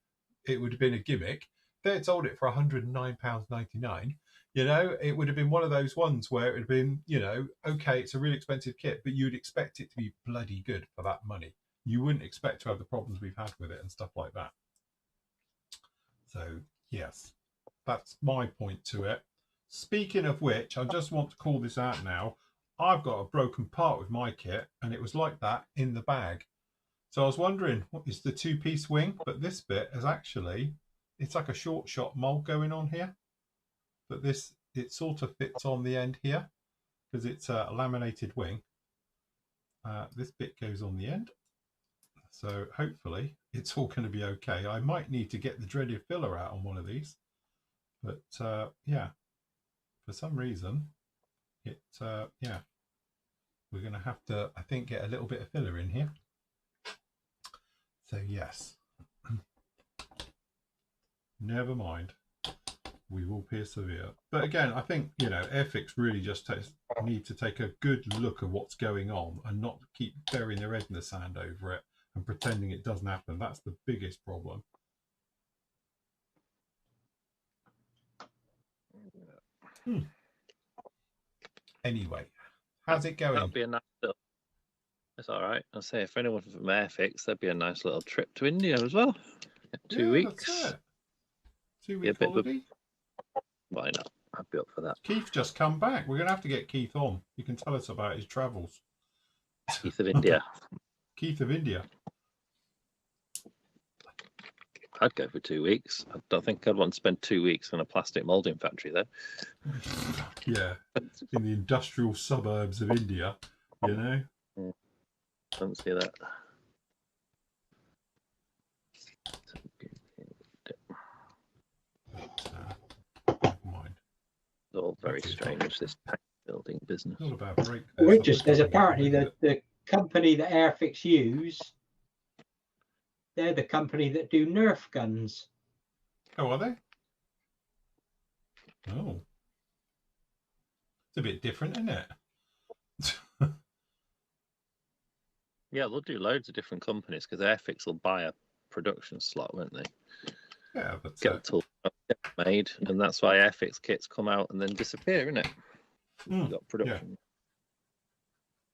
it would have been a gimmick. They had sold it for £109.99. You know, it would have been one of those ones where it would have been, you know, okay, it's a really expensive kit, but you'd expect it to be bloody good for that money. You wouldn't expect to have the problems we've had with it and stuff like that. So, yes, that's my point to it. Speaking of which, I just want to call this out now. I've got a broken part with my kit, and it was like that in the bag. So I was wondering, what is the two-piece wing? But this bit is actually, it's like a short shot mold going on here. But this, it sort of fits on the end here, because it's a laminated wing. This bit goes on the end. So hopefully it's all going to be okay. I might need to get the dreaded filler out on one of these. But yeah, for some reason, yeah, we're going to have to, I think, get a little bit of filler in here. So yes, never mind. We will persevere. But again, I think, you know, Airfix really just need to take a good look at what's going on and not keep burying their head in the sand over it and pretending it doesn't happen. That's the biggest problem. Anyway, how's it going? That'd be a nice little. It's all right. I'll say if anyone from Airfix, that'd be a nice little trip to India as well. 2 weeks. That's it. 2 Yeah, week holiday. Why not? I'd be up for that. Keith just come back. We're going to have to get Keith on. You can tell us about his travels. Keith of India. Keith of India. I'd go for 2 weeks. I don't think I'd want to spend 2 weeks in a plastic moulding factory though. Yeah, in the industrial suburbs of India, you know. Don't see that. Never mind. It's all very strange, this tank building business. Not about break. There's apparently the company that Airfix use, they're the company that do Nerf guns. Oh, are they? Oh. It's a bit different, isn't it? Yeah, they'll do loads of different companies because Airfix will buy a production slot, won't they? Yeah, but Get the tool made, and that's why Airfix kits come out and then disappear, isn't it? You've got production.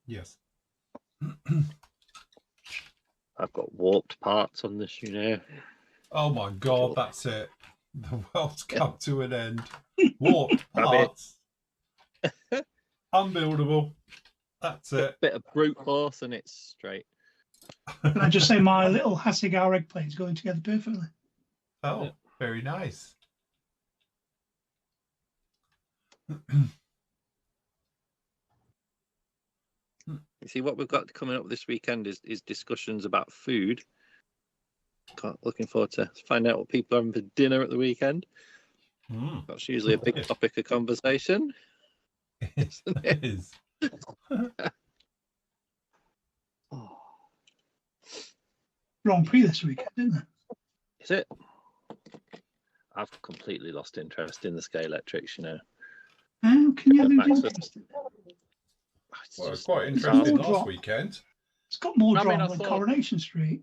Yeah. Yes. I've got warped parts on this, you know. Oh my God, that's it. The world's come to an end. Warped parts. Unbuildable. That's it. Bit of brute force and it's straight. Can I just say my little Hasegawa egg plate's going together perfectly? Oh, very nice. You see, what we've got coming up this weekend is discussions about food. Looking forward to find out what people are having for dinner at the weekend. That's usually a big topic of conversation. It is. Grand Prix this weekend, isn't it? Is it? I've completely lost interest in the Scalextrics, you know. How can you lose Max- interest in it? Well, it's quite interesting More last drop. weekend. It's got more I mean, drama I than thought- Coronation Street.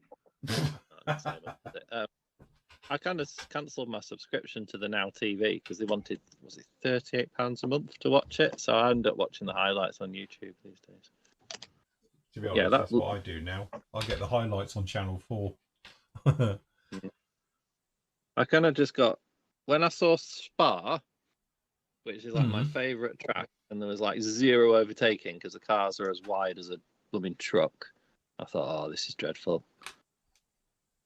I kind of cancelled my subscription to the Now TV because they wanted, was it £38 a month to watch it? So I end up watching the highlights on YouTube these days. To be honest, that's what I do now. I get the highlights on Channel 4. I kind of just got, when I saw Spa, which is like my favourite track, and there was like zero overtaking because the cars are as wide as a blooming truck, I thought, oh, this is dreadful.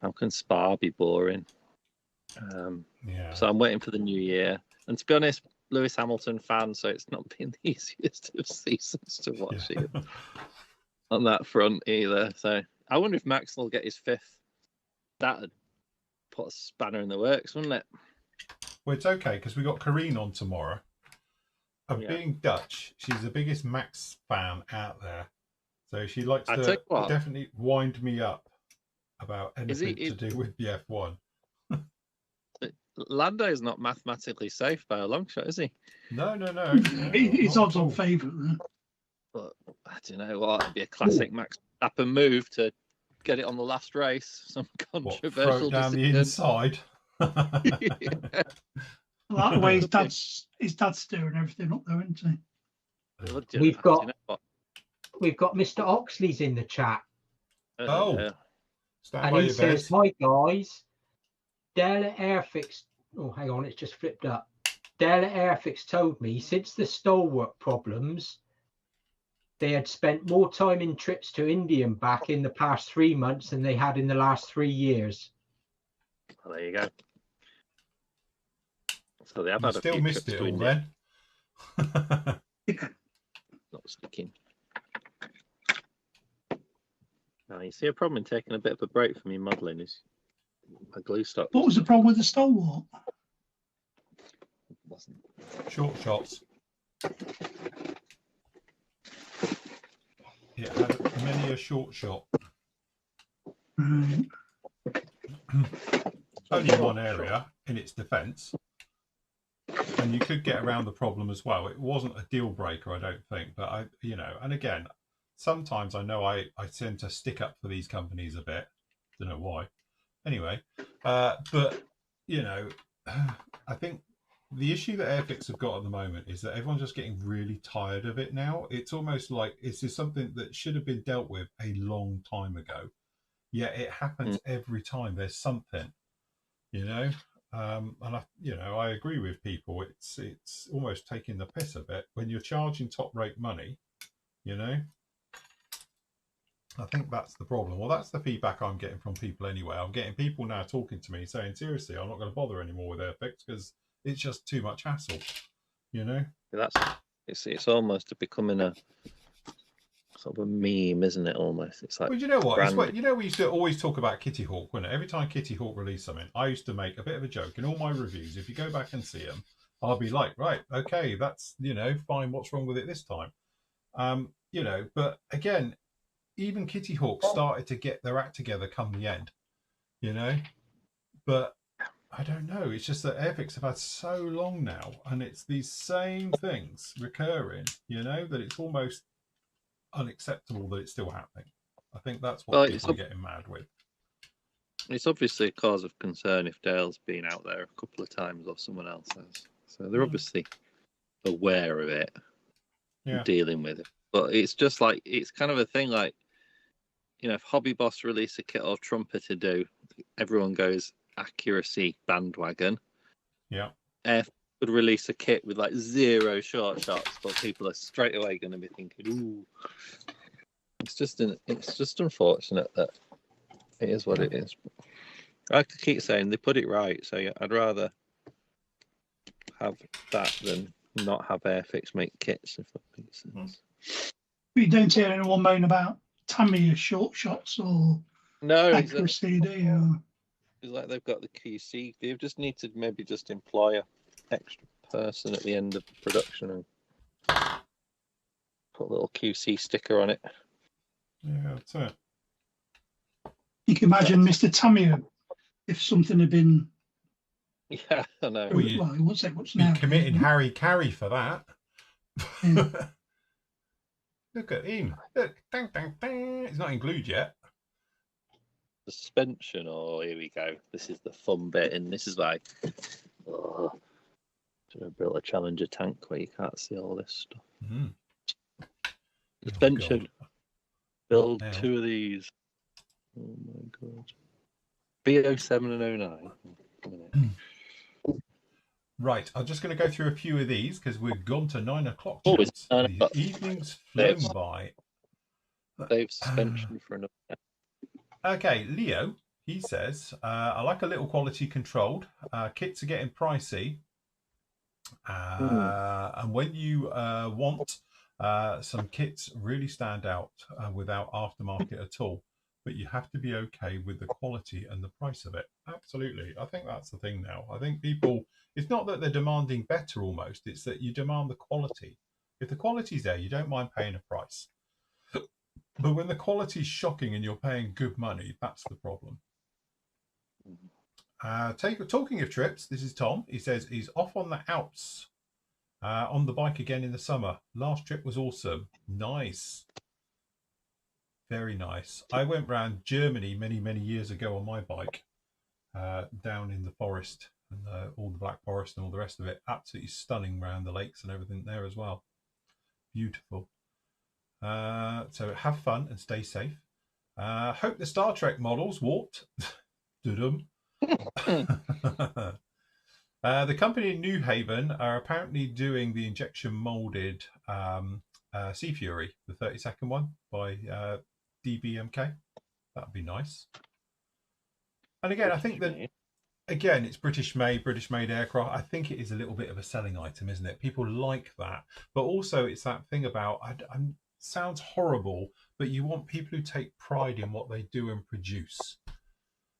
How can Spa be boring? So I'm waiting for the new year. And to be honest, Lewis Hamilton fan, so it's not been the easiest of seasons to watch it on that front either. So I wonder if Max will get his fifth. That'd put a spanner in the works, wouldn't it? Well, it's okay because we got Karine on tomorrow. And being Dutch, she's the biggest Max fan out there. So she likes to definitely wind me up about anything to do with the F1. Lando is not mathematically safe by a long shot, is he? No. It's odds on favourite. But I don't know what. It'd be a classic Max Verstappen move to get it on the last race. Some controversial throw it down the inside. Well, that way his dad's steering everything up there, isn't he? We've got Mr. Oxley's in the chat. Oh. And he says, hi guys. Dale at Airfix. Oh, hang on, it's just flipped up. Dale at Airfix told me since the stalwart problems, they had spent more time in trips to India and back in the past 3 months than they had in the last 3 years. Well, there you go. So they have had a still few missed trips it to all India. then. Not sticking. Now, you see a problem in taking a bit of a break from your modelling is my glue stop. What was the problem with the stalwart? Wasn't. Short shots. It had many a short shot. Right. Only in one area in its defence. And you could get around the problem as well. It wasn't a deal breaker, I don't think. But and again, sometimes I know I tend to stick up for these companies a bit. Don't know why. Anyway, but I think the issue that Airfix have got at the moment is that everyone's just getting really tired of it now. It's almost like this is something that should have been dealt with a long time ago. Yet it happens every time there's something, and I agree with people. It's almost taking the piss a bit when you're charging top rate money, I think that's the problem. Well, that's the feedback I'm getting from people anyway. I'm getting people now talking to me saying, seriously, I'm not going to bother anymore with Airfix because it's just too much hassle, It's almost becoming a sort of a meme, isn't it? Almost. It's like. Well, you know what? It's what we used to always talk about Kitty Hawk, wasn't it? Every time Kitty Hawk released something, I used to make a bit of a joke in all my reviews. If you go back and see them, I'll be like, right, okay, that's fine. What's wrong with it this time? But again, even Kitty Hawk started to get their act together come the end, but I don't know. It's just that Airfix have had so long now, and it's these same things recurring, that it's almost unacceptable that it's still happening. I think that's what people are getting mad with. It's obviously a cause of concern if Dale's been out there a couple of times or someone else has. So they're obviously aware of it, and dealing with it. But it's just like, it's kind of a thing like, if Hobby Boss release a kit or Trumper to do, everyone goes accuracy bandwagon. Yeah. Airfix could release a kit with like 0 short shots, but people are straight away going to be thinking, "Ooh." It's just unfortunate that it is what it is. I have to keep saying they put it right, so yeah, I'd rather have that than not have Airfix make kits, if that makes sense. We don't hear anyone moan about Tamiya short shots or No, accuracy, do you? it's like they've got the QC. They just need to maybe just employ a extra person at the end of the production and put a little QC sticker on it. Yeah, that's it. You can imagine Mr. Tamiya if something had been. Yeah, I know. Well, you- Well, he would say what's Be now. committing Harry Carey for that. Yeah. Look at him. Look, dang, dang, dang. He's not in glued yet. Suspension. Oh, here we go. This is the fun bit, and this is like, should have built a Challenger tank where you can't see all this stuff. Mm. Suspension. God. Build Now. 2 of these. Oh my god. B07 and 09. Right, I'm just going to go through a few of these because we've gone to 9 o'clock. Oh, it's chaps. 9 The o'clock. evening's flown by. Save suspension for another. Okay, Leo, he says, I like a little quality controlled. Kits are getting pricey. And when you want some kits really stand out without aftermarket at all, but you have to be okay with the quality and the price of it. Absolutely. I think that's the thing now. I think people, it's not that they're demanding better almost, it's that you demand the quality. If the quality's there, you don't mind paying a price. But when the quality's shocking and you're paying good money, that's the problem. Talking of trips, this is Tom. He says he's off on the Alps on the bike again in the summer. Last trip was awesome. Nice. Very nice. I went round Germany many, many years ago on my bike down in the forest and all the Black Forest and all the rest of it. Absolutely stunning round the lakes and everything there as well. Beautiful. So have fun and stay safe. Hope the Star Trek models warped. Dudum. The company in New Haven are apparently doing the injection molded Sea Fury, the 32nd one by DBMK. That'd be nice. And again, I think that again, it's British made aircraft. I think it is a little bit of a selling item, isn't it? People like that, but also it's that thing about sounds horrible, but you want people who take pride in what they do and produce.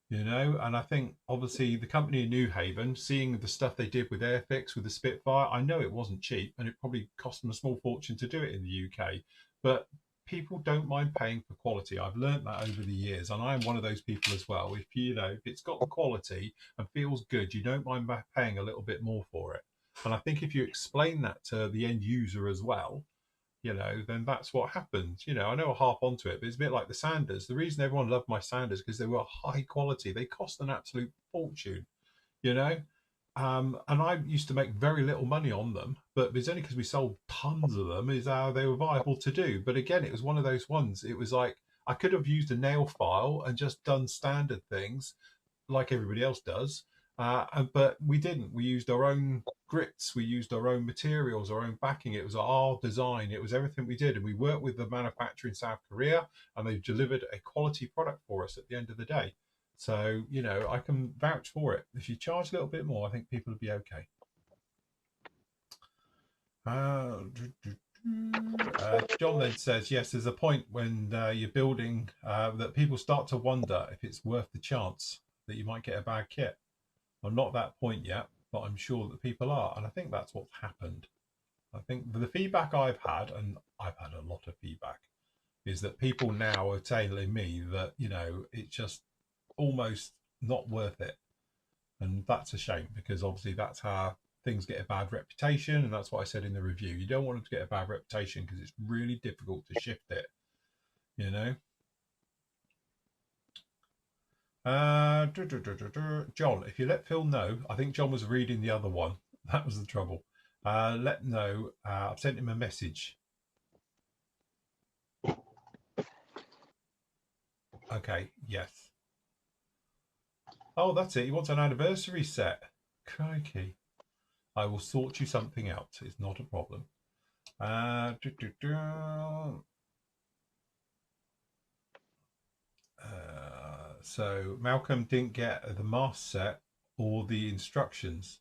You know, and I think obviously the company in New Haven, seeing the stuff they did with Airfix, with the Spitfire, I know it wasn't cheap and it probably cost them a small fortune to do it in the UK, but people don't mind paying for quality. I've learned that over the years, and I'm one of those people as well. If if it's got the quality and feels good, you don't mind paying a little bit more for it. And I think if you explain that to the end user as well, then that's what happens. I know I'll harp onto it, but it's a bit like the Sanders. The reason everyone loved my Sanders because they were high quality. They cost an absolute fortune, and I used to make very little money on them, but it's only because we sold tons of them is how they were viable to do. But again, it was one of those ones. It was like I could have used a nail file and just done standard things like everybody else does. But we didn't. We used our own grits, we used our own materials, our own backing. It was our design, it was everything we did, and we worked with the manufacturer in South Korea, and they delivered a quality product for us at the end of the day. So I can vouch for it. If you charge a little bit more, I think people will be okay. John then says, yes, there's a point when you're building that people start to wonder if it's worth the chance that you might get a bad kit. I'm not at that point yet, but I'm sure that people are. And I think that's what's happened. I think the feedback I've had, and I've had a lot of feedback, is that people now are telling me that, it's just almost not worth it. And that's a shame, because obviously that's how things get a bad reputation. And that's what I said in the review. You don't want them to get a bad reputation because it's really difficult to shift it, John, if you let Phil know, I think John was reading the other one. That was the trouble. Let him know. I've sent him a message. Okay, yes. Oh, that's it. He wants an anniversary set. Crikey. I will sort you something out. It's not a problem. So Malcolm didn't get the mask set or the instructions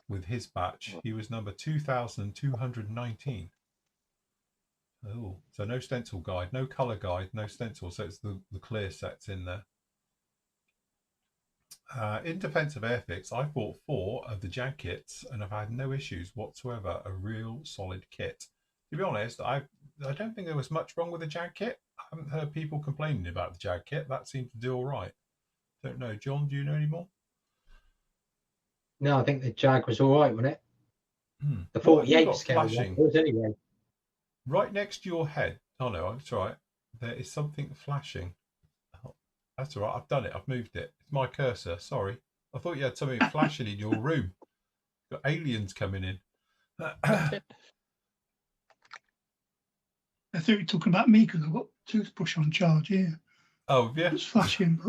with his batch. He was number 2219. Oh, so no stencil guide, no color guide, no stencil. So it's the clear sets in there. In defense of Airfix, I bought 4 of the Jag kits and I've had no issues whatsoever. A real solid kit. To be honest, I don't think there was much wrong with the Jag kit. I haven't heard people complaining about the Jag kit. That seemed to do all right. Don't know. John, do you know any more? No, I think the Jag was all right, wasn't it? The What have you 48 got scale flashing? was anyway. Right next to your head. Oh no, that's all right. There is something flashing. Oh, that's all right. I've done it. I've moved it. It's my cursor. Sorry. I thought you had something flashing in your room. Got aliens coming in. I thought you were talking about me because I've got toothbrush on charge here. Oh, yeah. It's flashing.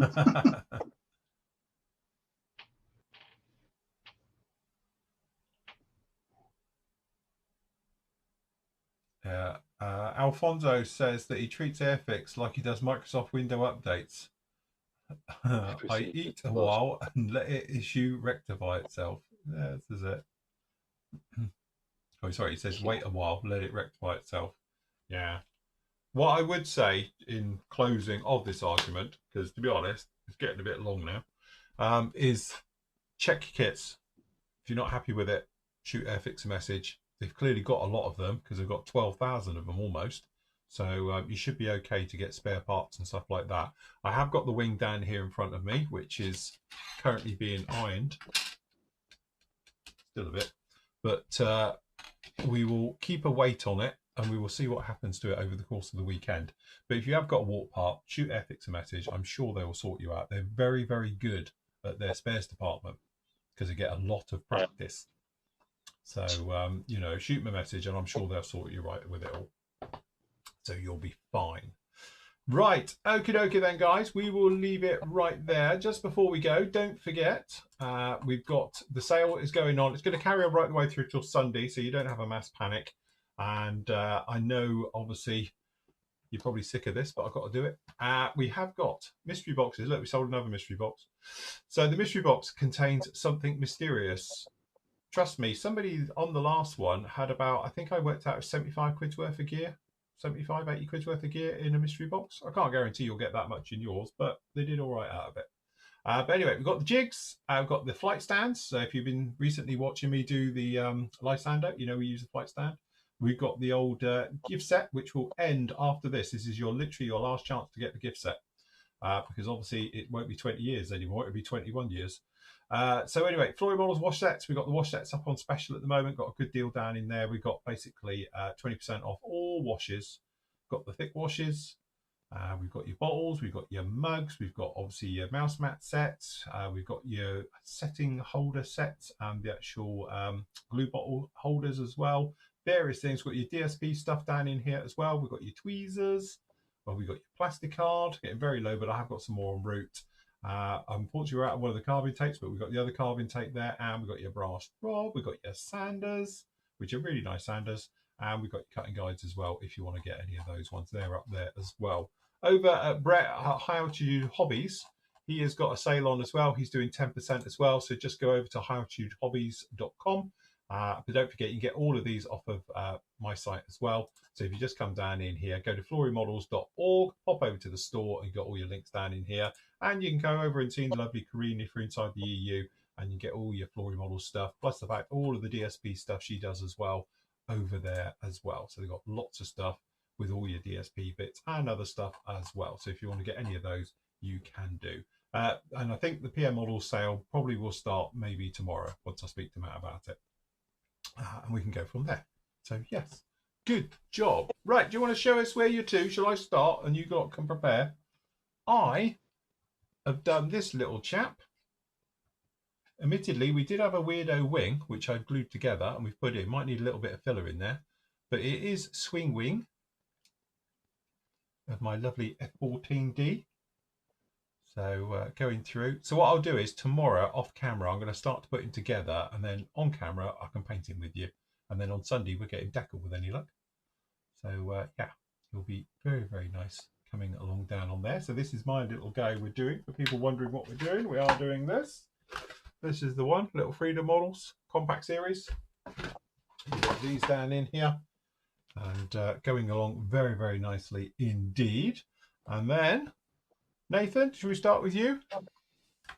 Yeah. Alfonso says that he treats Airfix like he does Microsoft window updates. I eat a while and let it issue rectify itself. Yeah, this is it. Oh, sorry, he says wait a while, let it rectify itself. Yeah. What I would say in closing of this argument, because to be honest, it's getting a bit long now, is check your kits. If you're not happy with it, shoot Airfix a message. They've clearly got a lot of them because they've got 12,000 of them almost. So you should be okay to get spare parts and stuff like that. I have got the wing down here in front of me, which is currently being ironed. Still a bit. But we will keep a weight on it and we will see what happens to it over the course of the weekend. But if you have got a warp part, shoot Airfix a message. I'm sure they will sort you out. They're very, very good at their spares department because they get a lot of practice. So, you know, shoot me a message and I'm sure they'll sort you right with it all. So you'll be fine. Right. Okie dokie then, guys. We will leave it right there. Just before we go, don't forget, we've got the sale is going on. It's going to carry on right the way through till Sunday, so you don't have a mass panic. And I know, obviously, you're probably sick of this, but I've got to do it. We have got mystery boxes. Look, we sold another mystery box. So the mystery box contains something mysterious. Trust me, somebody on the last one had about, I think I worked out 75 quid's worth of gear. 75, 80 quid's worth of gear in a mystery box. I can't guarantee you'll get that much in yours, but they did all right out of it. But anyway, we've got the jigs. We've got the flight stands. So if you've been recently watching me do the Lysander, you know we use the flight stand. We've got the old gift set, which will end after this. This is literally your last chance to get the gift set. Because obviously it won't be 20 years anymore. It'll be 21 years. So anyway, Flory Models wash sets. We've got the wash sets up on special at the moment. Got a good deal down in there. We've got basically 20% off all washes. Got the thick washes. We've got your bottles. We've got your mugs. We've got obviously your mouse mat sets. We've got your setting holder sets and the actual glue bottle holders as well. Various things. We've got your DSP stuff down in here as well. We've got your tweezers. Well, we've got your plastic card. Getting very low, but I have got some more en route. Unfortunately, we're out of one of the carving tapes, but we've got the other carving tape there, and we've got your brass rod, we've got your sanders, which are really nice sanders, and we've got your cutting guides as well if you want to get any of those ones. They're up there as well. Over at Brett High Altitude Hobbies, he has got a sale on as well. He's doing 10% as well, so just go over to highaltitudehobbies.com. But don't forget, you can get all of these off of my site as well. So if you just come down in here, go to florymodels.org, pop over to the store, and you've got all your links down in here. And you can go over and see the lovely Corinne if you're inside the EU, and you get all your Flory Models stuff, plus the fact all of the DSP stuff she does as well over there as well. So they've got lots of stuff with all your DSP bits and other stuff as well. So if you want to get any of those, you can do. And I think the PM model sale probably will start maybe tomorrow once I speak to Matt about it. And we can go from there. So yes, good job. Right, do you want to show us where you're to? Shall I start and you got can prepare? I have done this little chap. Admittedly, we did have a weirdo wing, which I've glued together and we've put in. Might need a little bit of filler in there, but it is swing wing of my lovely F14D. So going through. So what I'll do is tomorrow off camera, I'm going to start to put him together, and then on camera I can paint him with you, and then on Sunday we're getting decal with any luck. So yeah, it'll be very, very nice coming along down on there. So this is my little guy we're doing. For people wondering what we're doing, we are doing this. This is the one, little Flory Models Compact Series. You've got these down in here, and going along very, very nicely indeed. And then, Nathan, should we start with you?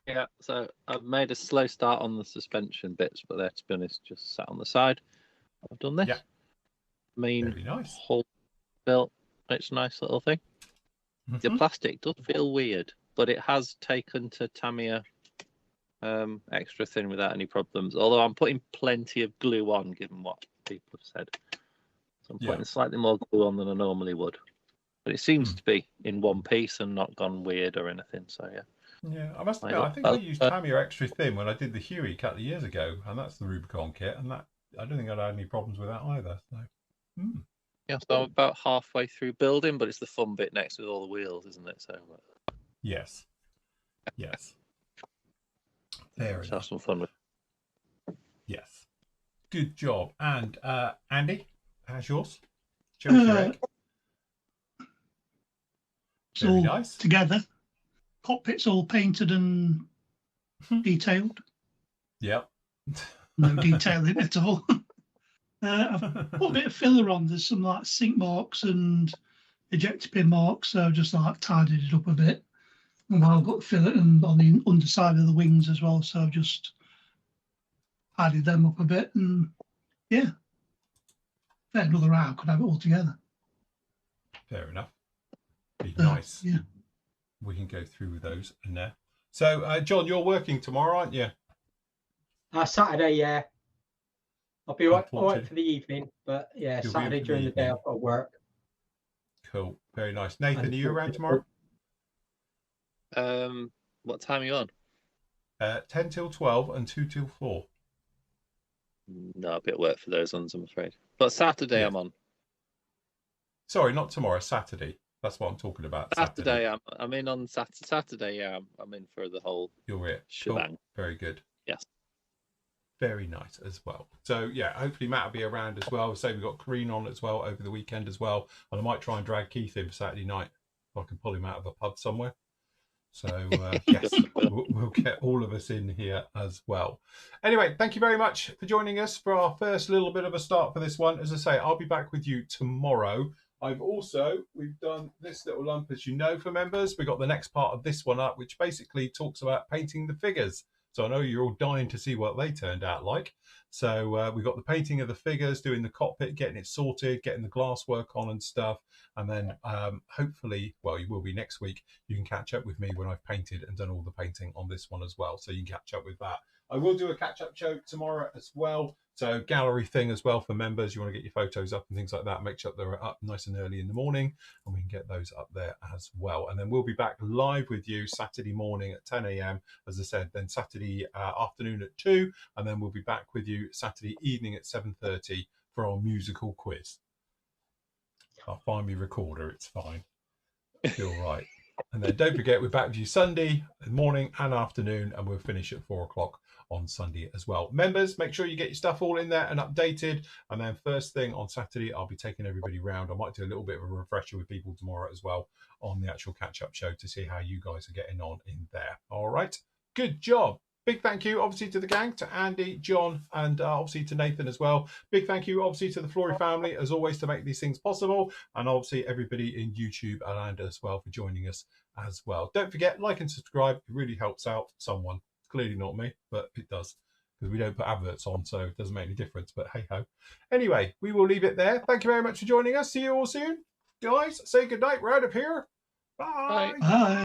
Yeah, so I've made a slow start on the suspension bits, but they're, to be honest, just sat on the side. I've done this. Yeah. Main Very nice. hull built. It's a nice little thing. The plastic does feel weird, but it has taken to Tamiya extra thin without any problems. Although I'm putting plenty of glue on, given what people have said. So I'm putting slightly more glue on than I normally would. But it seems to be in one piece and not gone weird or anything. So yeah. Yeah, I must admit, I think I used Tamiya extra thin when I did the Huey a couple of years ago, and that's the Rubicon kit, and that I don't think I'd had any problems with that either. So. Yeah, so I'm about halfway through building, but it's the fun bit next with all the wheels, isn't it? So yes, yes, fair have enough. some fun with. Yes, good job. And Andy, how's yours? Show us your egg. It's Very all nice. together. Cockpit's all painted and detailed. Yep. No detail in it at all. I've put a bit of filler on. There's some like sink marks and ejector pin marks, so I've just like tidied it up a bit. And I've got filler and on the underside of the wings as well, so I've just tidied them up a bit. And yeah, if another hour, could have it all together. Fair enough. Be nice. Yeah. We can go through with those in there. So, John, you're working tomorrow, aren't you? Saturday, yeah. I'll be all right for the evening, but yeah, You'll Saturday during the day I've got to work. Cool, very nice. Nathan, are you around tomorrow? What time are you on? 10 till 12 and 2 till 4. No, I'll be at work for those ones, I'm afraid. But Saturday I'm on. Sorry, not tomorrow. Saturday. That's what I'm talking about. Saturday I'm in on Saturday. Yeah, I'm in for the whole. You're it. Shebang. Cool. Very good. Yes. Very nice as well. So yeah, hopefully Matt will be around as well. So we've got Kareen on as well over the weekend as well, and I might try and drag Keith in for Saturday night if I can pull him out of a pub somewhere. So yes, we'll get all of us in here as well. Anyway, thank you very much for joining us for our first little bit of a start for this one. As I say, I'll be back with you tomorrow. We've done this little lump, as you know, for members. We've got the next part of this one up, which basically talks about painting the figures. So I know you're all dying to see what they turned out like. So we've got the painting of the figures, doing the cockpit, getting it sorted, getting the glass work on and stuff. And then hopefully, well, you will be next week, you can catch up with me when I've painted and done all the painting on this one as well. So you can catch up with that. I will do a catch-up show tomorrow as well. So gallery thing as well for members. You want to get your photos up and things like that. Make sure they're up nice and early in the morning, and we can get those up there as well. And then we'll be back live with you Saturday morning at 10 a.m. As I said, then Saturday afternoon at 2, and then we'll be back with you Saturday evening at 7:30 for our musical quiz. I'll find my recorder. It's fine. Feel right. And then don't forget, we're back with you Sunday morning and afternoon, and we'll finish at 4 o'clock on Sunday as well. Members, make sure you get your stuff all in there and updated. And then first thing on Saturday, I'll be taking everybody round. I might do a little bit of a refresher with people tomorrow as well on the actual catch-up show to see how you guys are getting on in there. All right. Good job. Big thank you, obviously, to the gang, to Andy, John, and obviously to Nathan as well. Big thank you, obviously, to the Flory family, as always, to make these things possible. And obviously, everybody in YouTube and as well for joining us as well. Don't forget, like and subscribe. It really helps out someone. Clearly not me, but it does, because we don't put adverts on, so it doesn't make any difference. But hey-ho. Anyway, we will leave it there. Thank you very much for joining us. See you all soon. Guys, say good night. We're out of here. Bye. Bye. Bye.